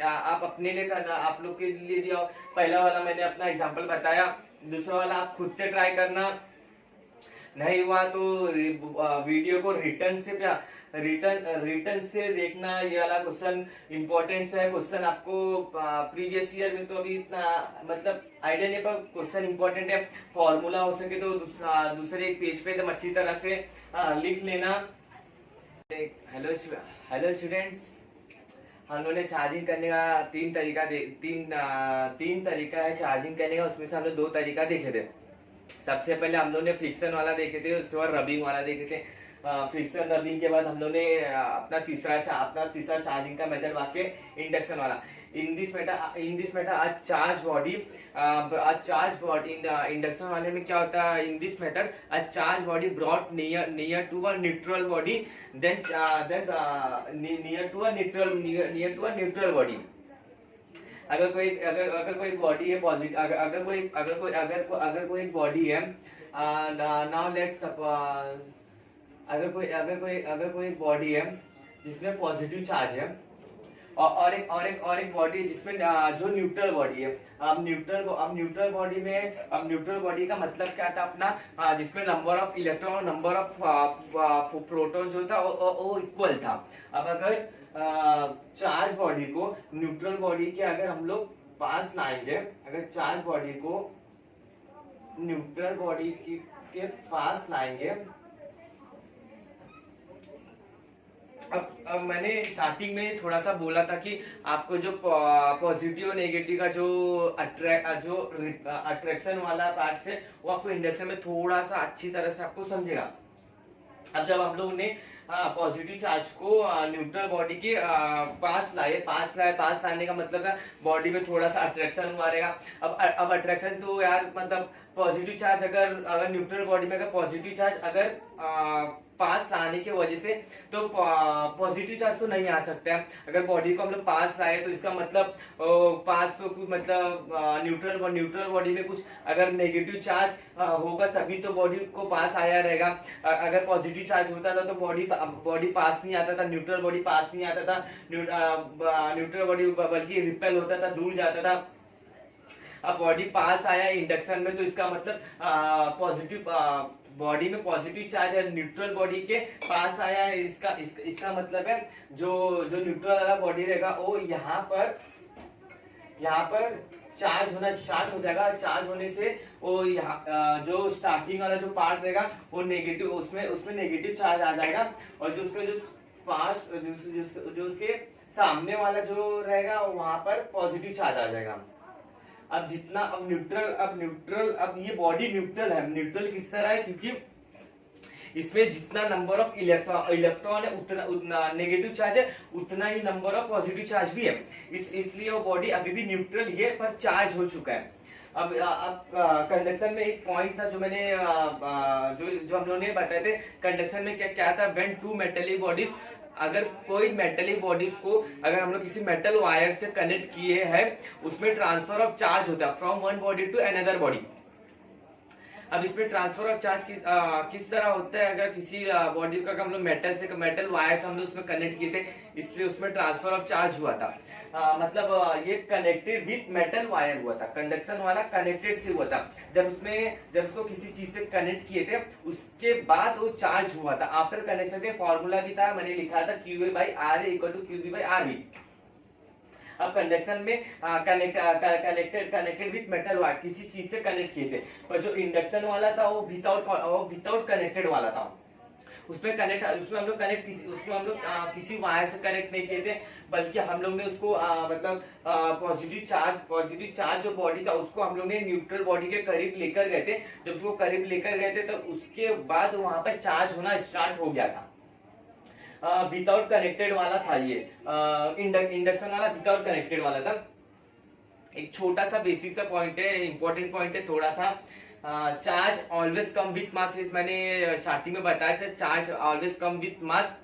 आप अपने लिए करना, आप लोग के लिए दिया। पहला वाला मैंने अपना एग्जांपल बताया, दूसरा वाला आप खुद से ट्राई करना। नहीं हुआ तो वीडियो को रिटर्न से देखना। ये वाला क्वेश्चन इंपॉर्टेंट है। क्वेश्चन आपको प्रीवियस ईयर में तो अभी इतना मतलब आइडिया नहीं, पर क्वेश्चन इंपॉर्टेंट है। फॉर्मूला हो सके तो दूसरे एक पेज पे एकदम अच्छी तरह से लिख लेना। हेलो स्टूडेंट्स, हम लोगों ने चार्जिंग करने का तीन तरीका है चार्जिंग करने का। उसमें से हम लोग 2 तरीका देखे थे। सबसे पहले हम लोग ने फ्रिक्शन वाला देखे थे, उसके बाद रबिंग वाला देखे थे। फ्रिक्शन रबिंग के बाद हम लोग ने अपना तीसरा चार्जिंग का मेथड वाक्य इंडक्शन वाला। In this method a charged body in induction वाले में क्या होता है, in this method a charged body brought near to a neutral body then near to a neutral body। अगर कोई बॉडी है पॉजिटिव, अगर कोई बॉडी है, नाउ लेट्स अगर कोई बॉडी है जिसमें पॉजिटिव चार्ज है, और एक बॉडी जिसमें जो न्यूट्रल बॉडी है। अब न्यूट्रल बॉडी का मतलब क्या था अपना, जिसमें नंबर ऑफ इलेक्ट्रॉन और नंबर ऑफ प्रोटॉन जो था वो इक्वल था। अब अगर चार्ज बॉडी को न्यूट्रल बॉडी के अगर हम लोग पास लाएंगे, अगर चार्ज बॉडी को न्यूट्रल बॉडी के पास लाएंगे, अब मैंने स्टार्टिंग में थोड़ा सा बोला था कि आपको जो पॉजिटिव और नेगेटिव का जो अट्रैक्शन वाला पार्ट है वो आपको इंडक्शन में थोड़ा सा अच्छी तरह से आपको समझेगा। अब जब हम लोग ने पॉजिटिव चार्ज को न्यूट्रल बॉडी के पास लाने का मतलब है बॉडी में थोड़ा सा अट्रैक्शन मारेगा। अब अट्रैक्शन तो यार मतलब पॉजिटिव चार्ज अगर न्यूट्रल बॉडी में अगर पॉजिटिव चार्ज अगर पास लाने की वजह से तो पॉजिटिव चार्ज तो नहीं आ सकता है। अगर बॉडी को हम लोग पास लाए तो इसका मतलब पास तो कुछ मतलब न्यूट्रल बॉडी में कुछ अगर नेगेटिव चार्ज होगा तभी तो बॉडी को पास आया रहेगा। अगर पॉजिटिव चार्ज होता था तो बॉडी पास नहीं आता था, न्यूट्रल बॉडी पास नहीं आता था, न्यूट्रल बॉडी बल्कि रिपेल होता था, दूर जाता था। अब बॉडी पास आया इंडक्शन में तो इसका मतलब बॉडी में पॉजिटिव चार्ज है, न्यूट्रल बॉडी के पास आया है, इसका मतलब है जो जो न्यूट्रल वाला बॉडी रहेगा वो यहाँ पर चार्ज होना स्टार्ट हो जाएगा। चार्ज होने से वो यहाँ जो स्टार्टिंग वाला जो पार्ट रहेगा वो नेगेटिव, उसमें नेगेटिव चार्ज आ जाएगा, और जो उसका जो पास जो उसके सामने वाला जो रहेगा वहां पर पॉजिटिव चार्ज आ जाएगा। अब जितना अब ये बॉडी न्यूट्रल है। न्यूट्रल किस तरह है, क्योंकि इसमें जितना नंबर ऑफ इलेक्ट्रॉन है उतना नेगेटिव चार्ज है, उतना ही नंबर ऑफ पॉजिटिव चार्ज भी है। इसलिए वो बॉडी अभी भी न्यूट्रल ही है पर चार्ज हो चुका है। अब कंडक्शन में एक पॉइंट था जो मैंने जो हम लोगों ने बताए थे। कंडक्शन में क्या था, व्हेन टू मेटलिक बॉडीज, अगर कोई मेटलिक बॉडीज को अगर हम लोग किसी मेटल वायर से कनेक्ट किए हैं, उसमें ट्रांसफर ऑफ चार्ज होता है from one body to another body. अब इसमें ट्रांसफर ऑफ चार्ज किस तरह होता है, अगर किसी बॉडी का हम लोग मेटल वायर से हम लोग उसमें कनेक्ट किए थे, इसलिए उसमें ट्रांसफर ऑफ चार्ज हुआ था। मतलब ये कनेक्टेड विथ मेटल वायर हुआ था, कंडक्शन वाला कनेक्टेड से हुआ था। जब उसको किसी चीज से कनेक्ट किए थे उसके बाद वो चार्ज हुआ था। आफ्टर कनेक्शन के फॉर्मूला भी था, मैंने लिखा था QA/RA = QB/RB। अब कंडक्शन में कनेक्टेड विथ मेटल वायर, किसी चीज से कनेक्ट किए थे, पर जो इंडक्शन वाला था वो विदाउट कनेक्टेड वाला था। उसमें हम लोग किसी वायर से कनेक्ट नहीं किए थे, बल्कि हम लोग ने उसको मतलब पॉजिटिव चार्ज जो बॉडी था उसको हम लोग ने न्यूट्रल बॉडी के करीब लेकर गए थे। जब उसको करीब लेकर गए थे तो उसके बाद वहां पर चार्ज होना स्टार्ट हो गया था। विदाउट कनेक्टेड वाला था ये, इंडक्शन वाला विदाउट कनेक्टेड वाला था। एक छोटा सा बेसिक सा पॉइंट है, इंपॉर्टेंट पॉइंट है थोड़ा सा। चार्ज ऑलवेज कम विथ मास, मैंने स्टार्टिंग में बताया था, चार्ज ऑलवेज कम विथ मास।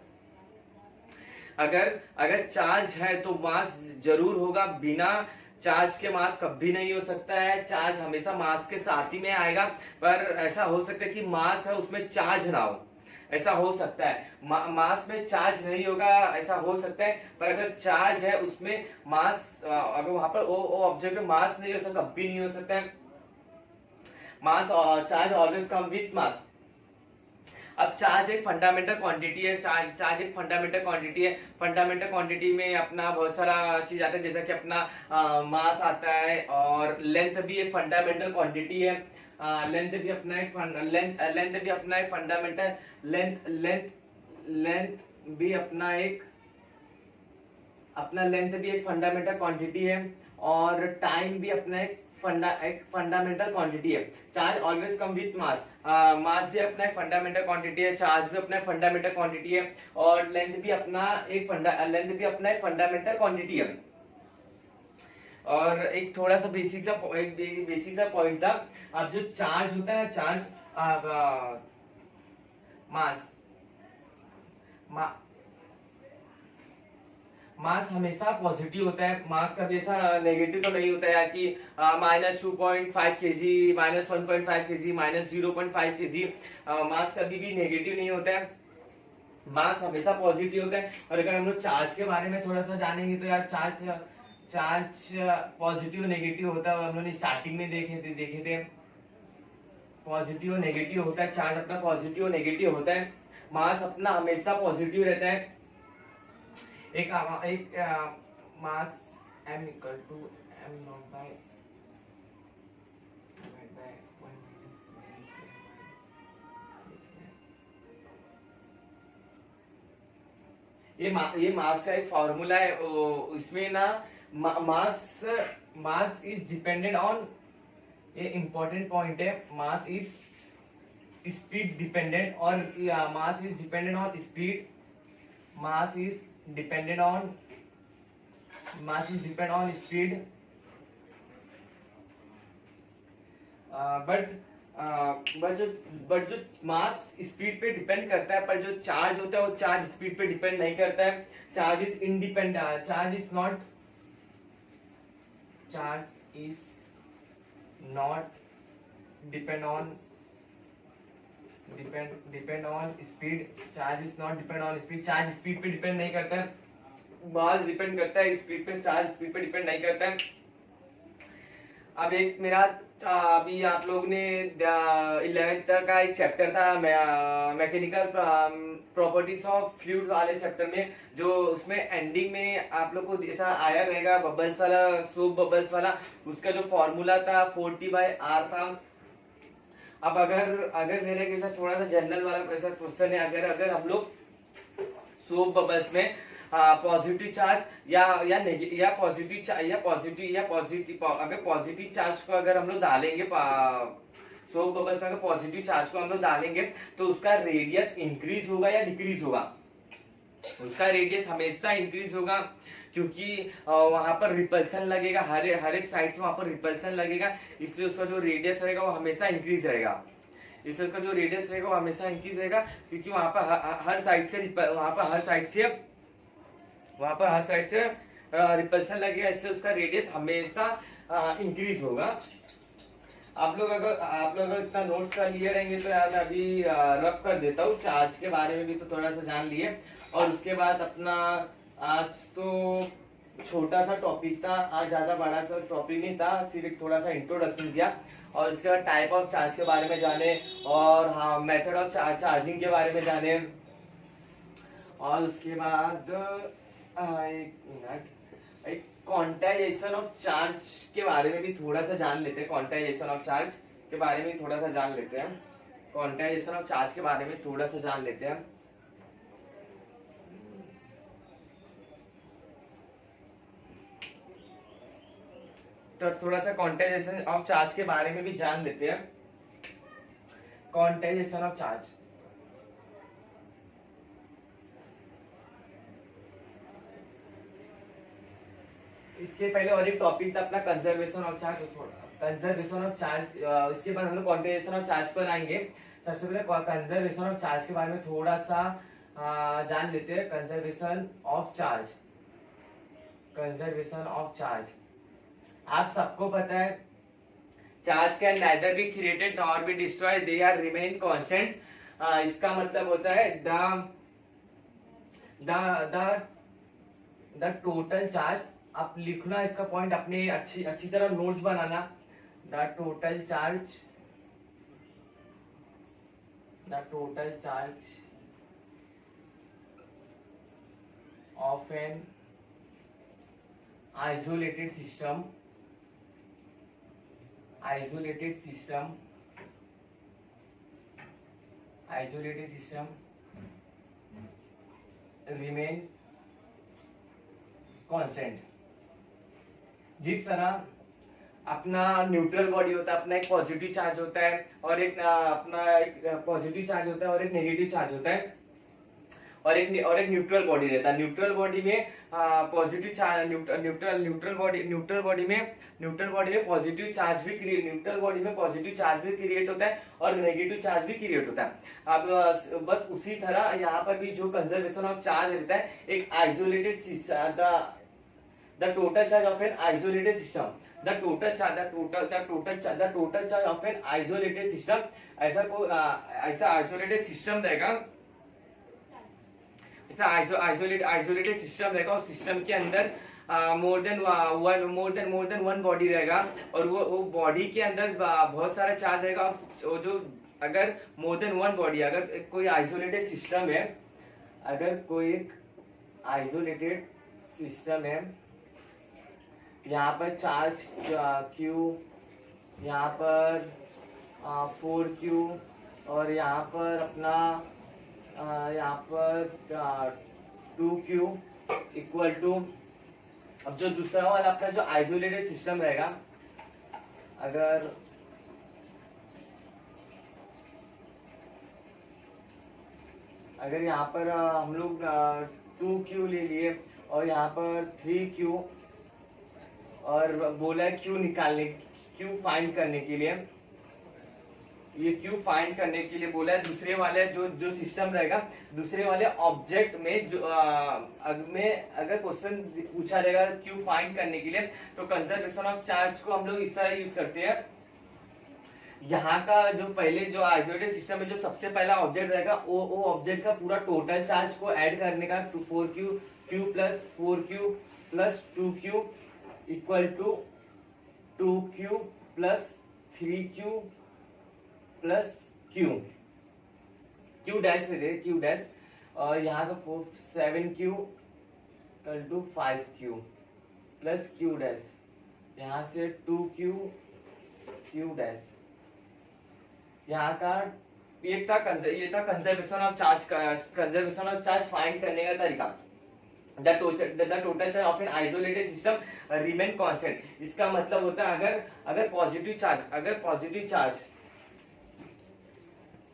अगर चार्ज है तो मास जरूर होगा, बिना चार्ज के मास कभी नहीं हो सकता है। चार्ज हमेशा मास के साथ ही में आएगा, पर ऐसा हो सकता है कि मास है उसमें चार्ज ना हो, ऐसा हो सकता है। मास में चार्ज नहीं होगा, ऐसा हो सकता है, पर अगर चार्ज है उसमें मास, अगर वहां पर वो ऑब्जेक्ट में मास नहीं हो सकता, कभी नहीं हो सकता है। मास चार्ज ऑलवेज कम विथ मास। अब चार्ज एक फंडामेंटल क्वांटिटी है, चार्ज एक फंडामेंटल क्वांटिटी है। फंडामेंटल क्वांटिटी में अपना बहुत सारा चीज आता है, जैसा कि अपना मास आता है, और लेंथ भी एक फंडामेंटल क्वांटिटी है। लेंथ भी अपना एक फंडामेंटल लेंथ भी एक फंडामेंटल क्वांटिटी है, और टाइम भी अपना एक फंडामेंटल क्वांटिटी है। Charge always come with mass, mass भी अपना एक फंडामेंटल क्वांटिटी है, चार्ज भी अपना फंडामेंटल क्वांटिटी है, और लेंथ भी अपना एक फंडामेंटल क्वांटिटी है। और एक थोड़ा सा बेसिक सा पॉइंट था। अब जो चार्ज होता है, चार्ज मास हमेशा पॉजिटिव होता है। मास कभी ऐसा नेगेटिव तो नहीं होता है कि -2.5 kg, -1.5 kg, -0.5 kg। मास कभी भी नेगेटिव नहीं होता है, मास हमेशा पॉजिटिव होता है। और अगर हम लोग चार्ज के बारे में थोड़ा सा जानेंगे तो यार चार्ज पॉजिटिव नेगेटिव होता है। हम लोगों ने स्टार्टिंग में देखे थे पॉजिटिव नेगेटिव होता है, चार्ज अपना पॉजिटिव नेगेटिव होता है, मास अपना हमेशा पॉजिटिव रहता है। एक मास m = m0/1 ये मास का एक फॉर्मूला है। इसमें ना मास इज डिपेंडेंट ऑन, ये इंपॉर्टेंट पॉइंट है, मास इज स्पीड डिपेंडेंट, और mass is dependent on speed, mass is dependent on speed, but जो मास स्पीड पे डिपेंड करता है, पर जो चार्ज होता है वो चार्ज स्पीड पे डिपेंड नहीं करता है। Charge is independent, charge is not depend on speed, charge is not depend on speed, charge speed पे डिपेंड नहीं करता है, मास डिपेंड करता है स्पीड पे, चार्ज स्पीड पे डिपेंड नहीं करता है। अब एक मेरा अभी आप लोग ने 11th का एक चैप्टर था मैकेनिकल प्रॉपर्टीज ऑफ फ्लूइड वाले चैप्टर में, जो उसमें एंडिंग में आप लोग को ऐसा आया रहेगा बबल्स वाला, सोप बबल्स वाला, उसका जो फॉर्मूला था 40/R था। अब अगर अगर मेरे के साथ थोड़ा सा जनरल वाला ऐसा क्वेश्चन है, अगर अगर हम लोग सोप बबल्स में पॉजिटिव चार्ज या पॉजिटिव अगर पॉजिटिव चार्ज को अगर हम लोग डालेंगे सोप बबल्स में, अगर पॉजिटिव चार्ज को हम लोग डालेंगे तो उसका रेडियस इंक्रीज होगा या डिक्रीज होगा? उसका रेडियस हमेशा इंक्रीज होगा, क्योंकि वहां पर रिपल्सन लगेगा, हर एक साइड से वहां पर रिपल्सन लगेगा, इसलिए उसका जो रेडियस रहेगा वो हमेशा इंक्रीज रहेगा। इसलिए उसका जो रेडियस रहेगा वो हमेशा इंक्रीज रहेगा, क्योंकि वहां पर हर साइड से रिपल्सन लगेगा, इससे उसका रेडियस हमेशा इंक्रीज होगा। आप लोग अगर इतना नोट्स कर लिए रहेंगे तो यार मैं अभी रफ कर देता हूँ। चार्ज के बारे में भी तो थोड़ा सा जान लिए, और उसके बाद अपना आज तो छोटा सा टॉपिक था, आज ज्यादा बड़ा तो टॉपिक नहीं था, सिर्फ एक थोड़ा सा इंट्रोडक्शन दिया, और उसके बाद टाइप ऑफ चार्ज के बारे में जाने, और हाँ मेथड ऑफ चार्जिंग के बारे में जाने, और उसके बाद एक मिनट, एक क्वांटाइजेशन ऑफ चार्ज के बारे में भी थोड़ा सा जान लेते हैं। क्वांटाइजेशन ऑफ चार्ज के बारे में थोड़ा सा जान लेते हैं। क्वांटाइजेशन ऑफ चार्ज के बारे में थोड़ा सा जान लेते हैं। तो थोड़ा सा क्वांटाइजेशन ऑफ चार्ज के बारे में भी जान लेते हैं। क्वांटाइजेशन ऑफ चार्ज, इसके पहले और एक टॉपिक था अपना conservation of charge, conservation of charge, इसके बाद हम लोग क्वांटाइजेशन ऑफ चार्ज पर आएंगे। सबसे पहले कंजर्वेशन ऑफ चार्ज के बारे में थोड़ा सा जान लेते हैं। Conservation of charge, conservation of charge, आप सबको पता है charge can neither be created nor be destroy, they are remain constants. इसका मतलब होता है द टोटल चार्ज, आप लिखना इसका पॉइंट अपने अच्छी तरह नोट्स बनाना। The total charge of an isolated system remain constant। जिस तरह अपना न्यूट्रल बॉडी होता है, अपना एक पॉजिटिव चार्ज होता है और एक अपना एक पॉजिटिव चार्ज होता है और एक नेगेटिव चार्ज होता है, और एक न्यूट्रल बॉडी रहता है। न्यूट्रल बॉडी में पॉजिटिव चार्ज, न्यूट्रल बॉडी में पॉजिटिव चार्ज भी क्रिएट, न्यूट्रल बॉडी में पॉजिटिव चार्ज भी क्रिएट होता है और नेगेटिव चार्ज भी क्रिएट होता है। अब बस उसी तरह यहाँ पर भी जो कंजर्वेशन ऑफ चार्ज रहता है, एक isolated the total charge of an isolated system, the total charge of an isolated system, ऐसा आइसोलेटेड सिस्टम रहेगा, ऐसा आइसोलेटेड सिस्टम रहेगा, और सिस्टम के अंदर मोर देन वन बॉडी रहेगा, और वो बॉडी के अंदर बहुत सारा चार्ज रहेगा। और जो अगर मोर देन वन बॉडी, अगर कोई आइसोलेटेड सिस्टम है, अगर कोई एक आइसोलेटेड सिस्टम है, यहाँ पर चार्ज Q, यहाँ पर 4Q, और यहाँ पर अपना यहाँ पर 2Q इक्वल टू, अब जो दूसरा वाला अपना जो आइसोलेटेड सिस्टम रहेगा, अगर यहाँ पर हम लोग 2Q ले लिए और यहाँ पर 3Q, और बोला है Q फाइंड करने के लिए, ये Q फाइंड करने के लिए बोला है। दूसरे वाले जो सिस्टम रहेगा, दूसरे वाले ऑब्जेक्ट में जो अगर क्वेश्चन पूछा रहेगा Q फाइंड करने के लिए, तो कंजर्वेशन ऑफ चार्ज को हम लोग इस तरह यूज करते हैं। यहाँ का जो पहले जो आइसोलेटेड सिस्टम में जो सबसे पहला ऑब्जेक्ट रहेगा, वो ऑब्जेक्ट का पूरा टोटल चार्ज को ऐड करने का 4Q plus 4Q plus 2Q equal to 2Q plus 3q plus q, q dash ले रहे q डैश, और यहाँ का 7q कल to 5q plus q dash, यहाँ से 2q q डैश। यहाँ का ये था कंजर्वेशन ऑफ चार्ज फाइंड करने का तरीका। The total charge of an isolated system remain constant। इसका मतलब होता है अगर पॉजिटिव चार्ज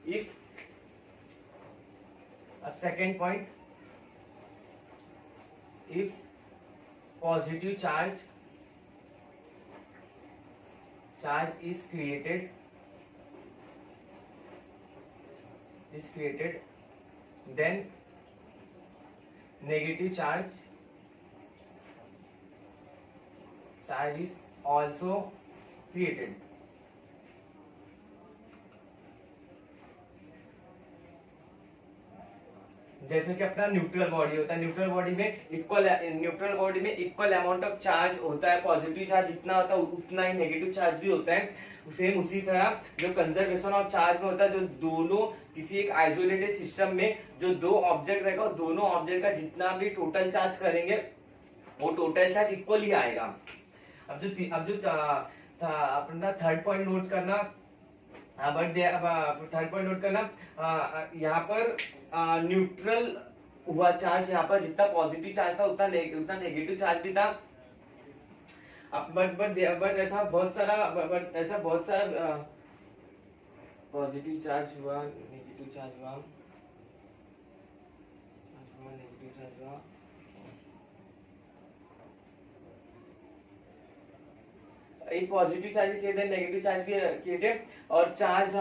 if, अब second point, if positive charge is created then negative charge is also created। जैसे कि अपना न्यूट्रल बॉडी होता है, न्यूट्रल बॉडी में इक्वल अमाउंट ऑफ चार्ज होता है, पॉजिटिव चार्ज जितना होता है उतना ही नेगेटिव चार्ज भी होता है। सेम उसी तरह जो कंजर्वेशन ऑफ चार्ज में होता है, जो दोनों किसी एक आइसोलेटेड सिस्टम में जो दो ऑब्जेक्ट रहेगा, दोनों ऑब्जेक्ट का जितना भी टोटल चार्ज करेंगे वो टोटल चार्ज इक्वल ही आएगा। अब जो अपना थर्ड पॉइंट नोट करना, थर्ड पॉइंट नोट करना, यहाँ पर न्यूट्रल हुआ चार्ज, यहाँ पर जितना पॉजिटिव चार्ज था उतना नेगेटिव चार्ज भी था। बट ऐसा बहुत सारा पॉजिटिव चार्ज हुआ, नेगेटिव चार्ज हुआ, नेगेटिव चार्ज हुआ। एक पॉजिटिव चार्ज किए थे, नेगेटिव चार्ज भी किए थे। और चार्ज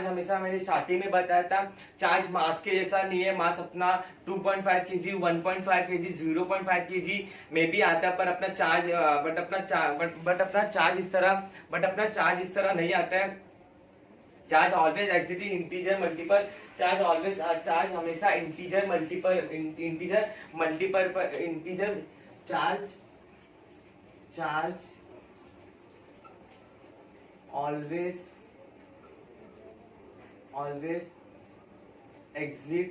हमेशा मैंने स्टार्टिंग में बताया था, चार्ज मास के जैसा नहीं है। मास अपना 2.5 kg, 1.5 kg, 0.5 kg में भी आता है, पर अपना चार्ज अपना चार्ज इस तरह नहीं आता है। चार्ज ऑलवेज एग्जिट इन इंटीजर मल्टीपल, चार्ज हमेशा integer charge always exit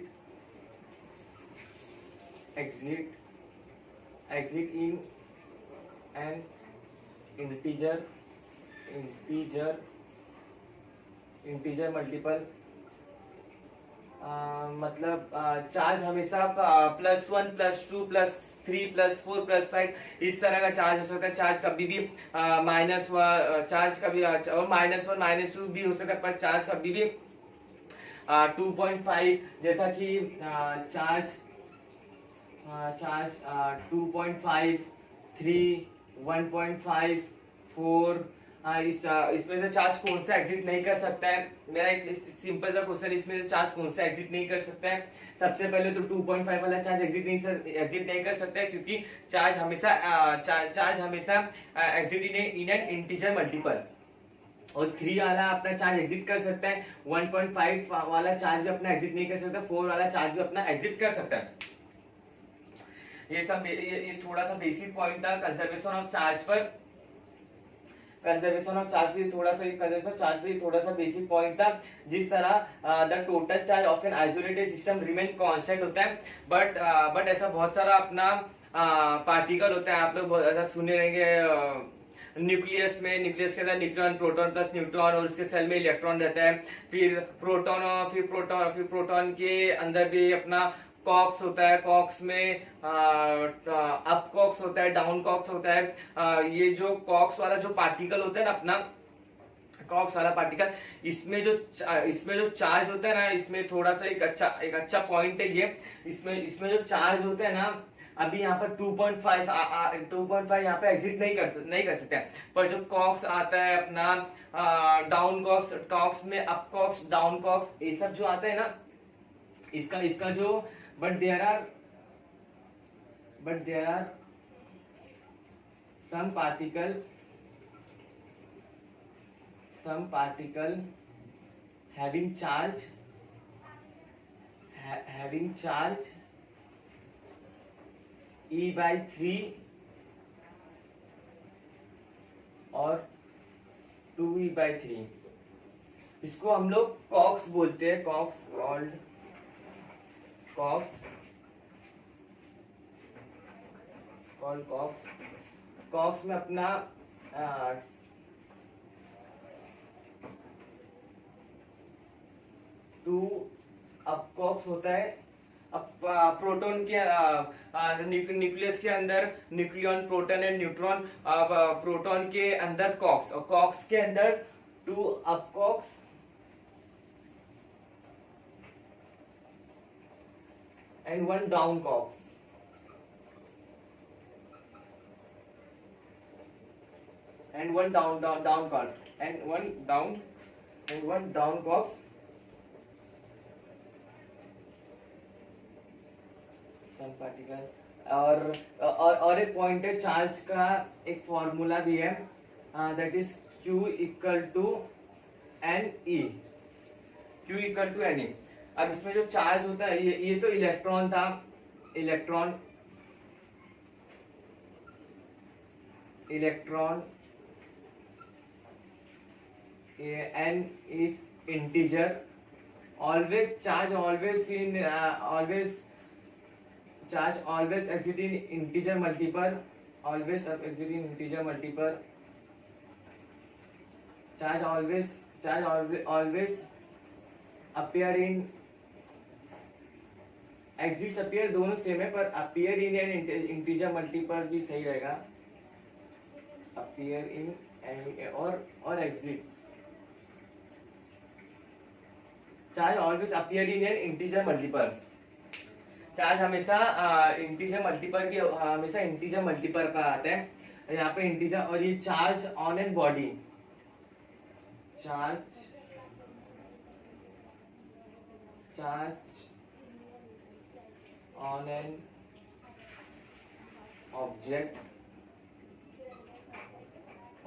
in an integer multiple. मतलब चार्ज हमेशा +1 +2 +3 +4 +5 इस तरह का चार्ज हो सकता है। चार्ज कभी भी -1 -2 भी हो सकता है, पर चार्ज कभी भी 2.5 जैसा कि चार्ज 2.5 3 1.5 4 इसमें से चार्ज कौन सा एग्जिट नहीं कर सकता है। मेरा एक सिंपल सा क्वेश्चन, इसमें से चार्ज कौन सा एग्जिट नहीं कर सकता है। सबसे पहले तो 2.5 वाला चार्ज एग्जिट नहीं कर सकता है, क्योंकि चार्ज हमेशा exit in an integer multiple. और 3 वाला अपना चार्ज एग्जिट कर सकता है, 1.5 वाला चार्ज भी अपना एग्जिट नहीं कर सकता, 4 वाला चार्ज भी अपना एग्जिट कर सकता है। ये थोड़ा सा बेसिक पॉइंट था कंजर्वेशन ऑफ चार्ज पर। कंजर्वेशन ऑफ चार्ज भी थोड़ा सा बेसिक पॉइंट था। जिस तरह the total charge of an isolated system remain constant होता है, बट ऐसा बहुत सारा अपना पार्टिकल होता है। आप लोग बहुत ऐसा सुने रहेंगे न्यूक्लियस के अंदर न्यूक्लियन, प्रोटॉन प्लस न्यूट्रॉन, और उसके सेल में इलेक्ट्रॉन रहता है। फिर प्रोटॉन के अंदर भी अपना कॉक्स होता है। कॉक्स में अप कॉक्स होता है, डाउन कॉक्स होता है। ये जो कॉक्स वाला जो पार्टिकल होता है ना, अपना कॉक्स वाला पार्टिकल, इसमें जो चार्ज होता है ना, इसमें थोड़ा सा एक अच्छा पॉइंट है ये। इसमें जो चार्ज होता है ना, अभी यहाँ पर 2.5 यहाँ पे एग्जिट नहीं कर सकते हैं। पर जो कॉक्स आता है अपना डाउन कॉक्स में अप कॉक्स, डाउन कॉक्स, ये सब जो आता है ना, इसका जो but there are some particle having charge E/3 or 2e/3। इसको हम लोग कॉक्स बोलते हैं, quarks called quarks called quarks. Quarks में अपना टू अब कॉक्स होता है। अब प्रोटॉन के न्यूक्लियस के अंदर न्यूक्लियन, प्रोटॉन एंड न्यूट्रॉन। अब प्रोटॉन के अंदर कॉक्स, और कॉक्स के अंदर 2 up quarks and 1 down quarks. And one down cox and one down cox। some particle और एक पॉइंट है चार्ज का, एक फॉर्मूला भी है, that is Q equal to N e. Q equal to N e. अब इसमें जो चार्ज होता है, ये तो इलेक्ट्रॉन था, electron n is integer, always charge always exit in integer multiple, always exit in integer multiple। charge always appear in, exits appear दोनों सेम है, पर appear in an integer multiple भी सही रहेगा। appear in और exits। Charge always appear in an integer multiple. Charge हमेशा इंटीजर मल्टीपल की, हमेशा इंटीजर मल्टीपल का आता है यहाँ पे इंटीजर। और ये charge on an body, charge on an object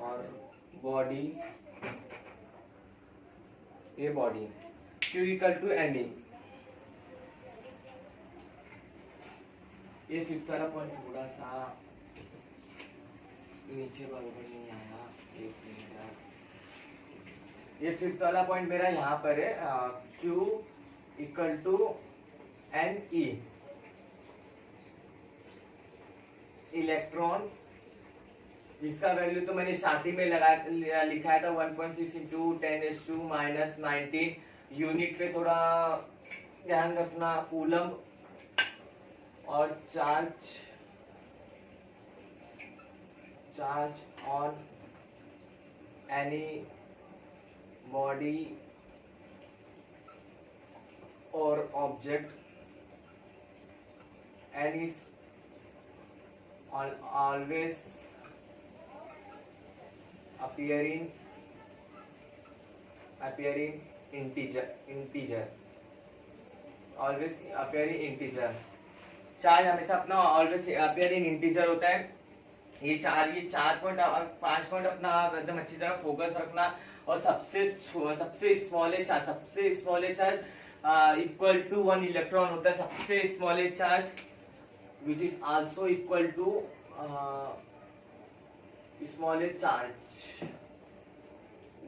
और बॉडी, ये body Q equal to N e. ये फिफ्थ वाला पॉइंट थोड़ा सा नीचे बराबर नहीं आया, एक मिनट। ये फिफ्थ वाला पॉइंट मेरा यहाँ पर है, Q equal to N e. Electron जिसका वैल्यू तो मैंने स्टार्टिंग में लिखा था 1.6 इंटू 10⁻⁹ यूनिट पे थोड़ा ध्यान रखना। कूलम्ब और चार्ज ऑन एनी बॉडी और object and is always appearing integer, always appearing integer। Charge हमेशा अपना ऑलवेज appearing integer होता है। ये 4 पॉइंट 5 पॉइंट अपना एकदम अच्छी तरह फोकस रखना। और सबसे smallest charge equal to 1 electron होता है। सबसे smallest charge which is also equal to smallest charge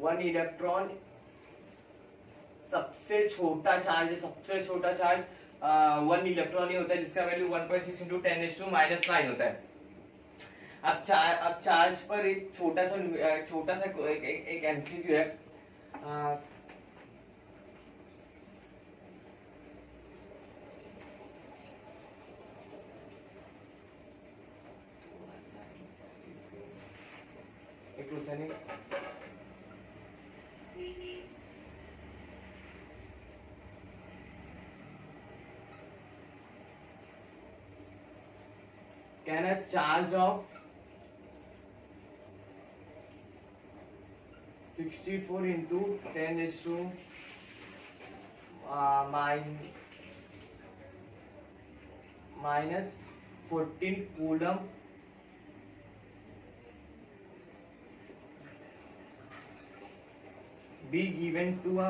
1 electron. सबसे छोटा चार्ज 1 इलेक्ट्रॉन ही होता है, जिसका वैल्यू 1.6 इंटू 10⁻⁹ होता है। अब चार्ज पर एक छोटा सा एक एमसीक्यू है। एक क्वेश्चन है, can a charge of 64 into 10⁻⁻14 coulomb be given to a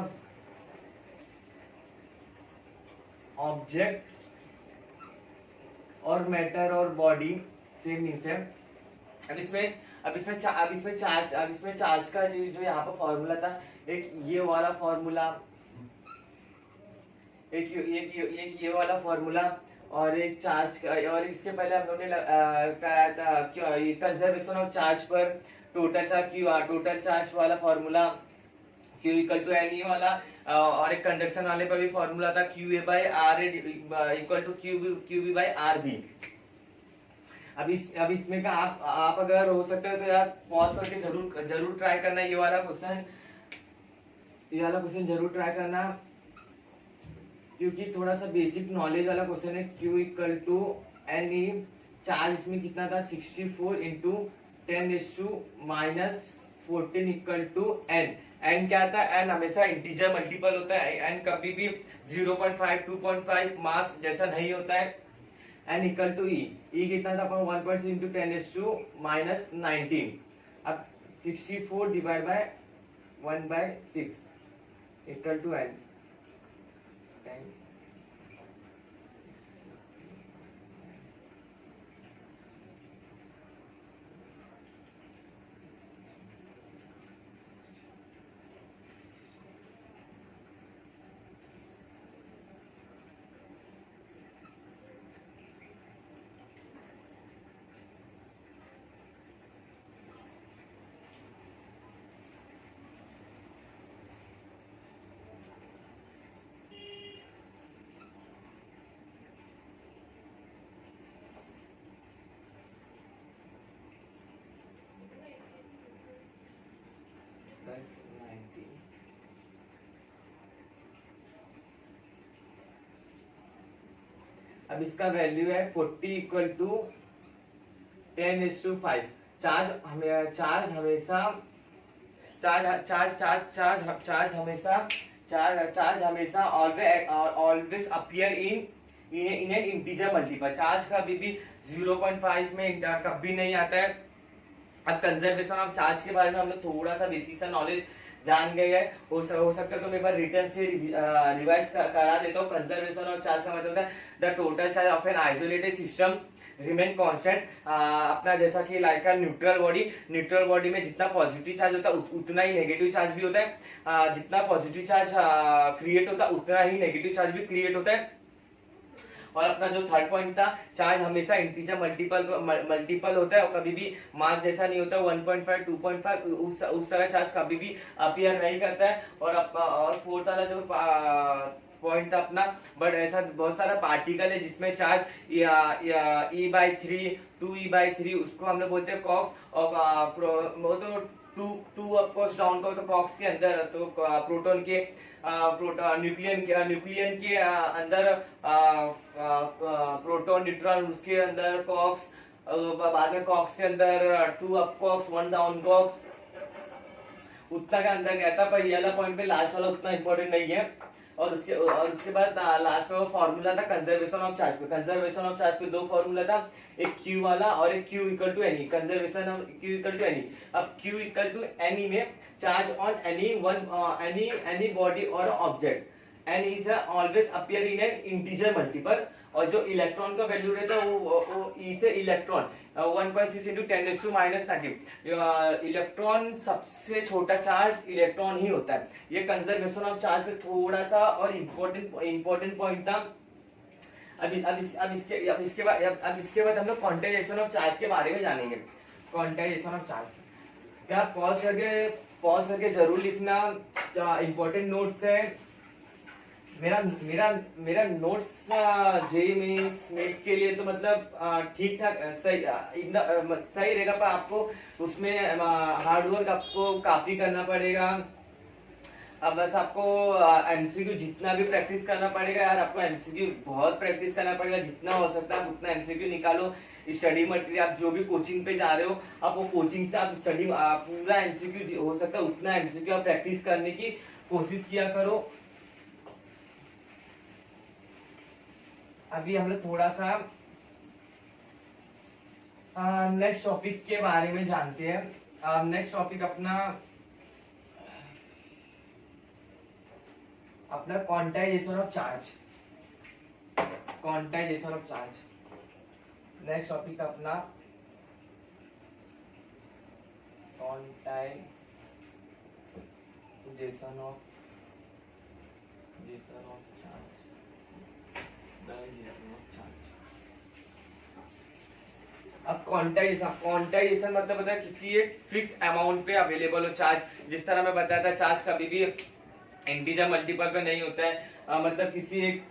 object और मैटर और बॉडी सेम मीन्स है। अब इसमें अब इसमें चार्ज का जो यहाँ पर फॉर्मूला था, एक ये वाला फॉर्मूला, एक ये वाला फॉर्मूला, और एक चार्ज का, और इसके पहले हम लोगों ने कराया था कंजर्वेशन ऑफ चार्ज पर टोटल चार्ज वाला formula, Q equal to N e वाला, और एक कंडक्शन वाले पर भी फॉर्मूला था Q A by R equal to Q B by R B. अब इसमें का आप अगर हो सकता है तो यार पॉज करके जरूर ट्राई करना, ये वाला क्वेश्चन जरूर ट्राई करना, क्योंकि थोड़ा सा बेसिक नॉलेज वाला क्वेश्चन है। Q इक्वल टू एन ई, चार्ज इसमें कितना था 64 into 10⁻⁻14 equal to n. N क्या था, एन हमेशा इंटीजर मल्टीपल होता है, एन कभी भी 0.5 2.5 मास जैसा नहीं होता है। एन इक्वल टू ई कितना था अपन 1.6 इंटू 10⁻⁻19। अब 64 divide by 1/6 equal to n. अब इसका वैल्यू है 40 इक्वल टू 10⁵5। चार्ज हमेशा always appear in an integer multiple. Charge कभी भी 0.5 में कभी नहीं आता है। अब कंजर्वेशन ऑफ चार्ज के बारे में हम लोग थोड़ा सा बेसिक सा नॉलेज जान गए हैं, हो सकता है तो मैं एक बार रिटर्न से रिवाइज करा देता हूँ। कंजर्वेशन ऑफ चार्ज का मतलब है the total charge of an isolated system remain constant. अपना जैसा कि लाइक न्यूट्रल बॉडी में जितना पॉजिटिव चार्ज होता है उतना ही नेगेटिव चार्ज भी होता है। जितना पॉजिटिव चार्ज क्रिएट होता है उतना ही नेगेटिव चार्ज भी क्रिएट होता है। और अपना जो थर्ड पॉइंट था, चार्ज हमेशा इंटीजर मल्टीपल होता है और कभी भी मास जैसा नहीं होता। 1.5 2.5 उस तरह चार्ज कभी भी अपीयर नहीं करता है। और फोर्थ वाला जो पॉइंट था अपना, बट ऐसा बहुत सारा पार्टिकल है जिसमें चार्ज E/3 2E/3 उसको हम लोग बोलते हैं कॉक्स। और वो तो टू अपवर्ड्स डाउन का तो कॉक्स के अंदर, तो प्रोटॉन के न्यूक्लियन के अंदर प्रोटॉन न्यूट्रॉन, उसके अंदर कॉक्स, बाद में कॉक्स के अंदर 2 अप कॉक्स 1 डाउन कॉक्स, उतना का अंदर गया था। पर ये वाला पॉइंट पे लास्ट वाला उतना इंपॉर्टेंट नहीं है। और उसके बाद लास्ट में वो फॉर्मूला था कंजर्वेशन ऑफ चार्ज पे। कंजर्वेशन ऑफ चार्ज पे दो फॉर्मूला था, एक Q वाला और एक Q equal to any. Conservation of Q equal to any. अब Q इक्वल टू एनी में चार्ज ऑन एनी बॉडी और object an is always appear in an integer multiple. और जो इलेक्ट्रॉन का वैल्यू रहता है वो ई से इलेक्ट्रॉन 1.6 इंटू 10⁻⁻19। इलेक्ट्रॉन सबसे छोटा चार्ज इलेक्ट्रॉन ही होता है। ये कंजर्वेशन ऑफ चार्ज पे थोड़ा सा और इम्पोर्टेंट पॉइंट था। अब इसके बाद हम लोग क्वांटाइजेशन ऑफ चार्ज के बारे में जानेंगे। क्वांटाइजेशन ऑफ चार्ज क्या पॉज करके जरूर लिखना, इम्पोर्टेंट नोट्स है। मेरा नोट्स जेईई मेंस के लिए तो मतलब ठीक ठाक सही रहेगा, पर आपको उसमें हार्डवर्क आपको काफी करना पड़ेगा। अब बस आपको एमसीक्यू जितना भी प्रैक्टिस करना पड़ेगा यार, आपको एमसीक्यू बहुत प्रैक्टिस करना पड़ेगा। जितना हो सकता है उतना एमसीक्यू निकालो। स्टडी मटेरियल आप जो भी कोचिंग पे जा रहे हो, आप वो कोचिंग से आप स्टडी पूरा एमसीक्यू हो सकता है उतना एमसीक्यू आप प्रैक्टिस करने की कोशिश किया करो। अभी हम लोग थोड़ा सा नेक्स्ट टॉपिक के बारे में जानते हैं। नेक्स्ट टॉपिक अपना quantization of charge. Next topic अपना क्वांटाइजेशन ऑफ चार्ज, अब क्वांटाइजेशन मतलब होता है किसी एक फिक्स अमाउंट पे अवेलेबल हो चार्ज। जिस तरह मैं बताया था चार्ज कभी भी इंटीजर मल्टीपल पे नहीं होता है, मतलब किसी एक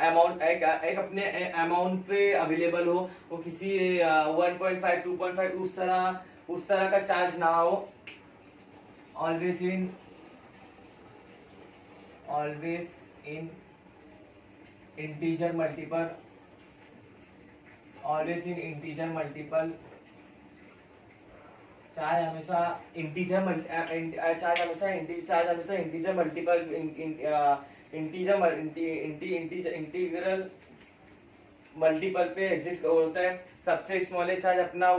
अमाउंट एक अपने अमाउंट पे अवेलेबल हो, वो किसी 1.5 2.5 उस तरह का चार्ज ना हो। Always in integer multiple, always in integer multiple, charge हमेशा इंटीजर मल्टीपल इंटीग्रल मल्टीपल पे एग्जिस्ट होता है। सबसे स्मॉलेस्ट चार्ज अपना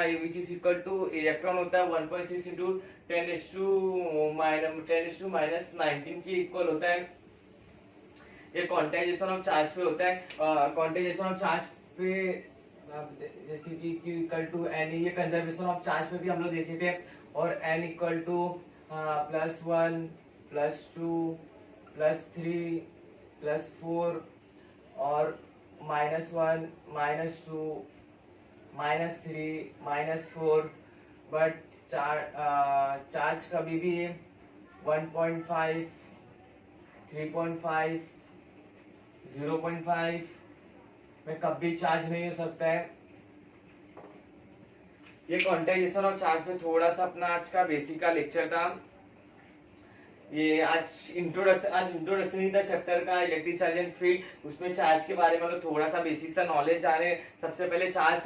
which is equal two electron होता है 1.6 इंटू 10⁻⁻19 के इक्वल होता है। ये क्वांटाइजेशन ऑफ चार्ज पे होता है। क्वांटाइजेशन ऑफ चार्ज पे जैसे कि Q इक्वल टू एन, ये कंजर्वेशन ऑफ चार्ज पे भी हम लोग देखे थे, और n इक्वल टू +1 +2 +3 +4 और -1 -2 -3 -4, बट चार्ज कभी भी 1.5 3.5 0.5 में कभी चार्ज नहीं हो सकता है। ये क्वांटाइजेशन ऑफ चार्ज में थोड़ा सा अपना आज का बेसिक का लेक्चर था। ये आज इंट्रोडक्शन ही था चैप्टर का इलेक्ट्रिक चार्ज एंड फील्ड, उसमें चार्ज के बारे में थोड़ा सा बेसिक सा नॉलेज जाने। सबसे पहले चार्ज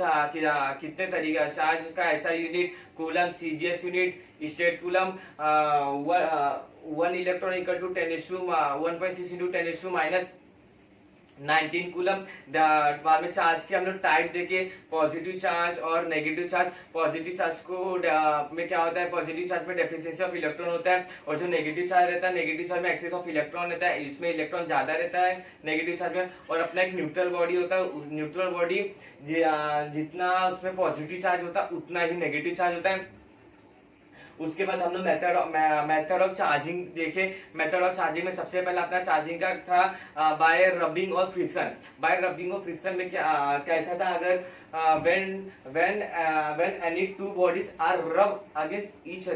कितने तरीका, चार्ज का ऐसा unit coulomb, CGS unit, state coulomb, 1 electron equal to 1.6 into 10⁻⁹ coulomb. बाद में चार्ज के हम लोग टाइप देखे, पॉजिटिव चार्ज और नेगेटिव चार्ज। पॉजिटिव चार्ज को में क्या होता है, पॉजिटिव चार्ज में डेफिशिएंसी ऑफ इलेक्ट्रॉन होता है, और जो नेगेटिव चार्ज रहता है, नेगेटिव चार्ज में एक्सेस ऑफ इलेक्ट्रॉन रहता है, इसमें इलेक्ट्रॉन ज्यादा रहता है नेगेटिव चार्ज में। और अपना एक न्यूट्रल बॉडी होता है, न्यूट्रल बॉडी जितना उसमें पॉजिटिव चार्ज होता है उतना ही नेगेटिव चार्ज होता है। उसके बाद हम लोग मेथड ऑफ चार्जिंग देखे। मेथड ऑफ चार्जिंग में सबसे पहले अपना चार्जिंग का था बाय रबिंग और फ्रिक्शन। बाय रबिंग और फ्रिक्शन में कैसा था, अगर when any two bodies are rub against each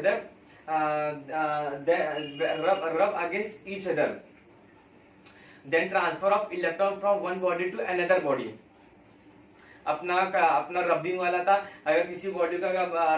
other, then transfer of electron from one body to another body। अपना रबिंग वाला था, अगर किसी बॉडी का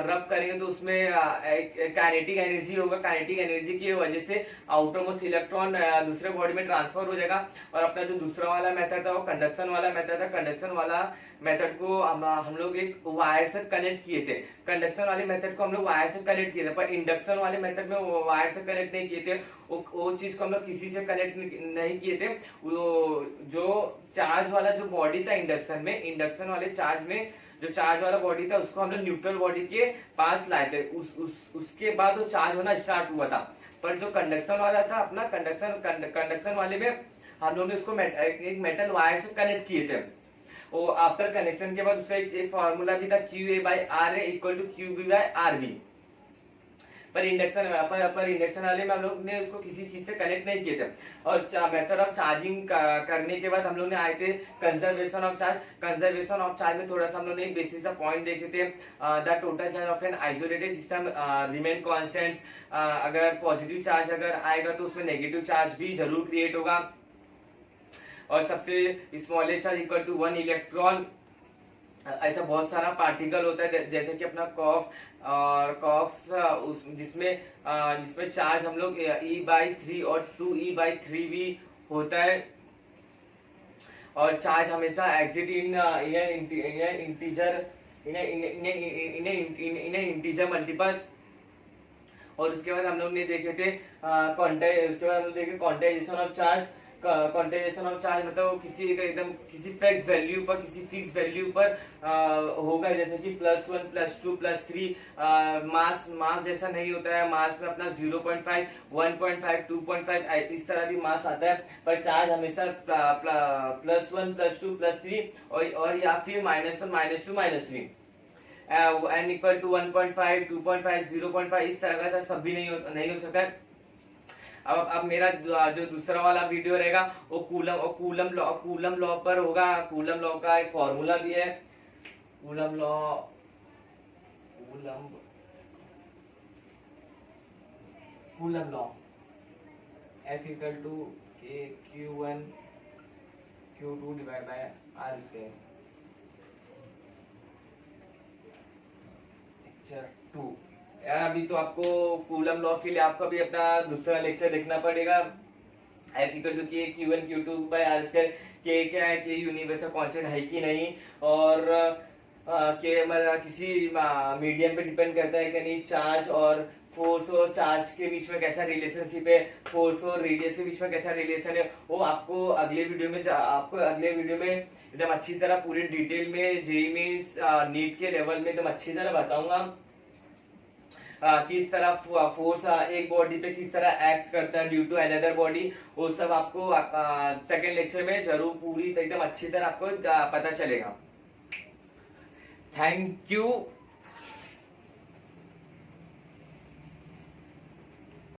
रब करेंगे तो उसमें काइनेटिक एनर्जी होगा, काइनेटिक एनर्जी की वजह से आउटर मोस्ट इलेक्ट्रॉन दूसरे बॉडी में ट्रांसफर हो जाएगा। और अपना जो दूसरा वाला मेथड था वो कंडक्शन वाला मेथड था। कंडक्शन वाला मेथड को हम लोग एक वायर से कनेक्ट किए थे। कंडक्शन वाले मेथड को हम लोग वायर से कनेक्ट किए थे, पर इंडक्शन वाले मेथड में वो वायर से कनेक्ट नहीं किए थे। वो चीज को हम लोग किसी से कनेक्ट नहीं किए थे। वो जो चार्ज वाला जो बॉडी था इंडक्शन वाले चार्ज में जो चार्ज वाला बॉडी था उसको हम लोग न्यूट्रल बॉडी के पास लाए थे। उसके बाद वो चार्ज होना स्टार्ट हुआ था। पर जो कंडक्शन वाला था अपना कंडक्शन वाले में हम लोग ने उसको एक मेटल वायर से कनेक्ट किए थे। और आफ्टर कनेक्शन के बाद उसका एक फॉर्मूला भी था, QA/RA इक्वल टू QB/RB। पर इंडक्शन वाले में हम लोग ने उसको किसी चीज से कनेक्ट नहीं किए थे। और मेथड ऑफ चार्जिंग करने के बाद हम लोग ने आए थे conservation of charge. Conservation of charge में थोड़ा सा हम लोग ने एक बेसिक सा पॉइंट देखे थे, the total charge of an isolated system remain constant. अगर पॉजिटिव चार्ज अगर आएगा तो उसमें नेगेटिव चार्ज भी जरूर क्रिएट होगा। और सबसे smallest charge equal to 1 electron. ऐसा बहुत सारा पार्टिकल होता है जैसे कि अपना कॉक्स जिसमें चार्ज हम लोग E/3 और 2E/3 भी होता है। और चार्ज हमेशा एग्जिट इन इंटीजर मल्टीपल्स। और उसके बाद हम लोग ने देखे थे quantization of charge. Quantization of charge मतलब किसी फिक्स वैल्यू पर होगा, जैसे कि +1 +2 +3। मास जैसा नहीं होता है, मास में अपना 0.5 1.5 2.5 इस तरह भी मास आता है। पर चार्ज हमेशा +1 +2 +3 और या फिर -1 -2 -3 n इक्वल टू 1.5, 2.5, 0.5 इस तरह का चार्ज कभी नहीं हो सकता है। अब मेरा जो दूसरा वाला वीडियो रहेगा वो कूलम लॉ पर होगा। कूलम लॉ का एक फॉर्मूला भी है। Coulomb law F equal to k Q1 Q2 divide by R square. Lecture 2 यार, अभी तो आपको कूलम लॉ के लिए आपको अभी अपना दूसरा लेक्चर देखना पड़ेगा। F equal to k Q1 Q2 bye R square. के क्या है कि यूनिवर्सल कांस्टेंट है कि नहीं, और के मतलब किसी मीडियम पे डिपेंड करता है कि नहीं। चार्ज और फोर्स और चार्ज के बीच में कैसा रिलेशनशिप है, फोर्स और रेडियस के बीच में कैसा रिलेशन है, वो आपको अगले वीडियो में एकदम अच्छी तरह पूरे डिटेल में जेईई में नीट के लेवल में एकदम अच्छी तरह बताऊंगा। किस तरह फोर्स एक बॉडी पे किस तरह एक्ट करता है ड्यू टू अनदर बॉडी, वो सब आपको सेकेंड लेक्चर में जरूर पूरी एकदम अच्छी तरह आपको पता चलेगा। Thank you.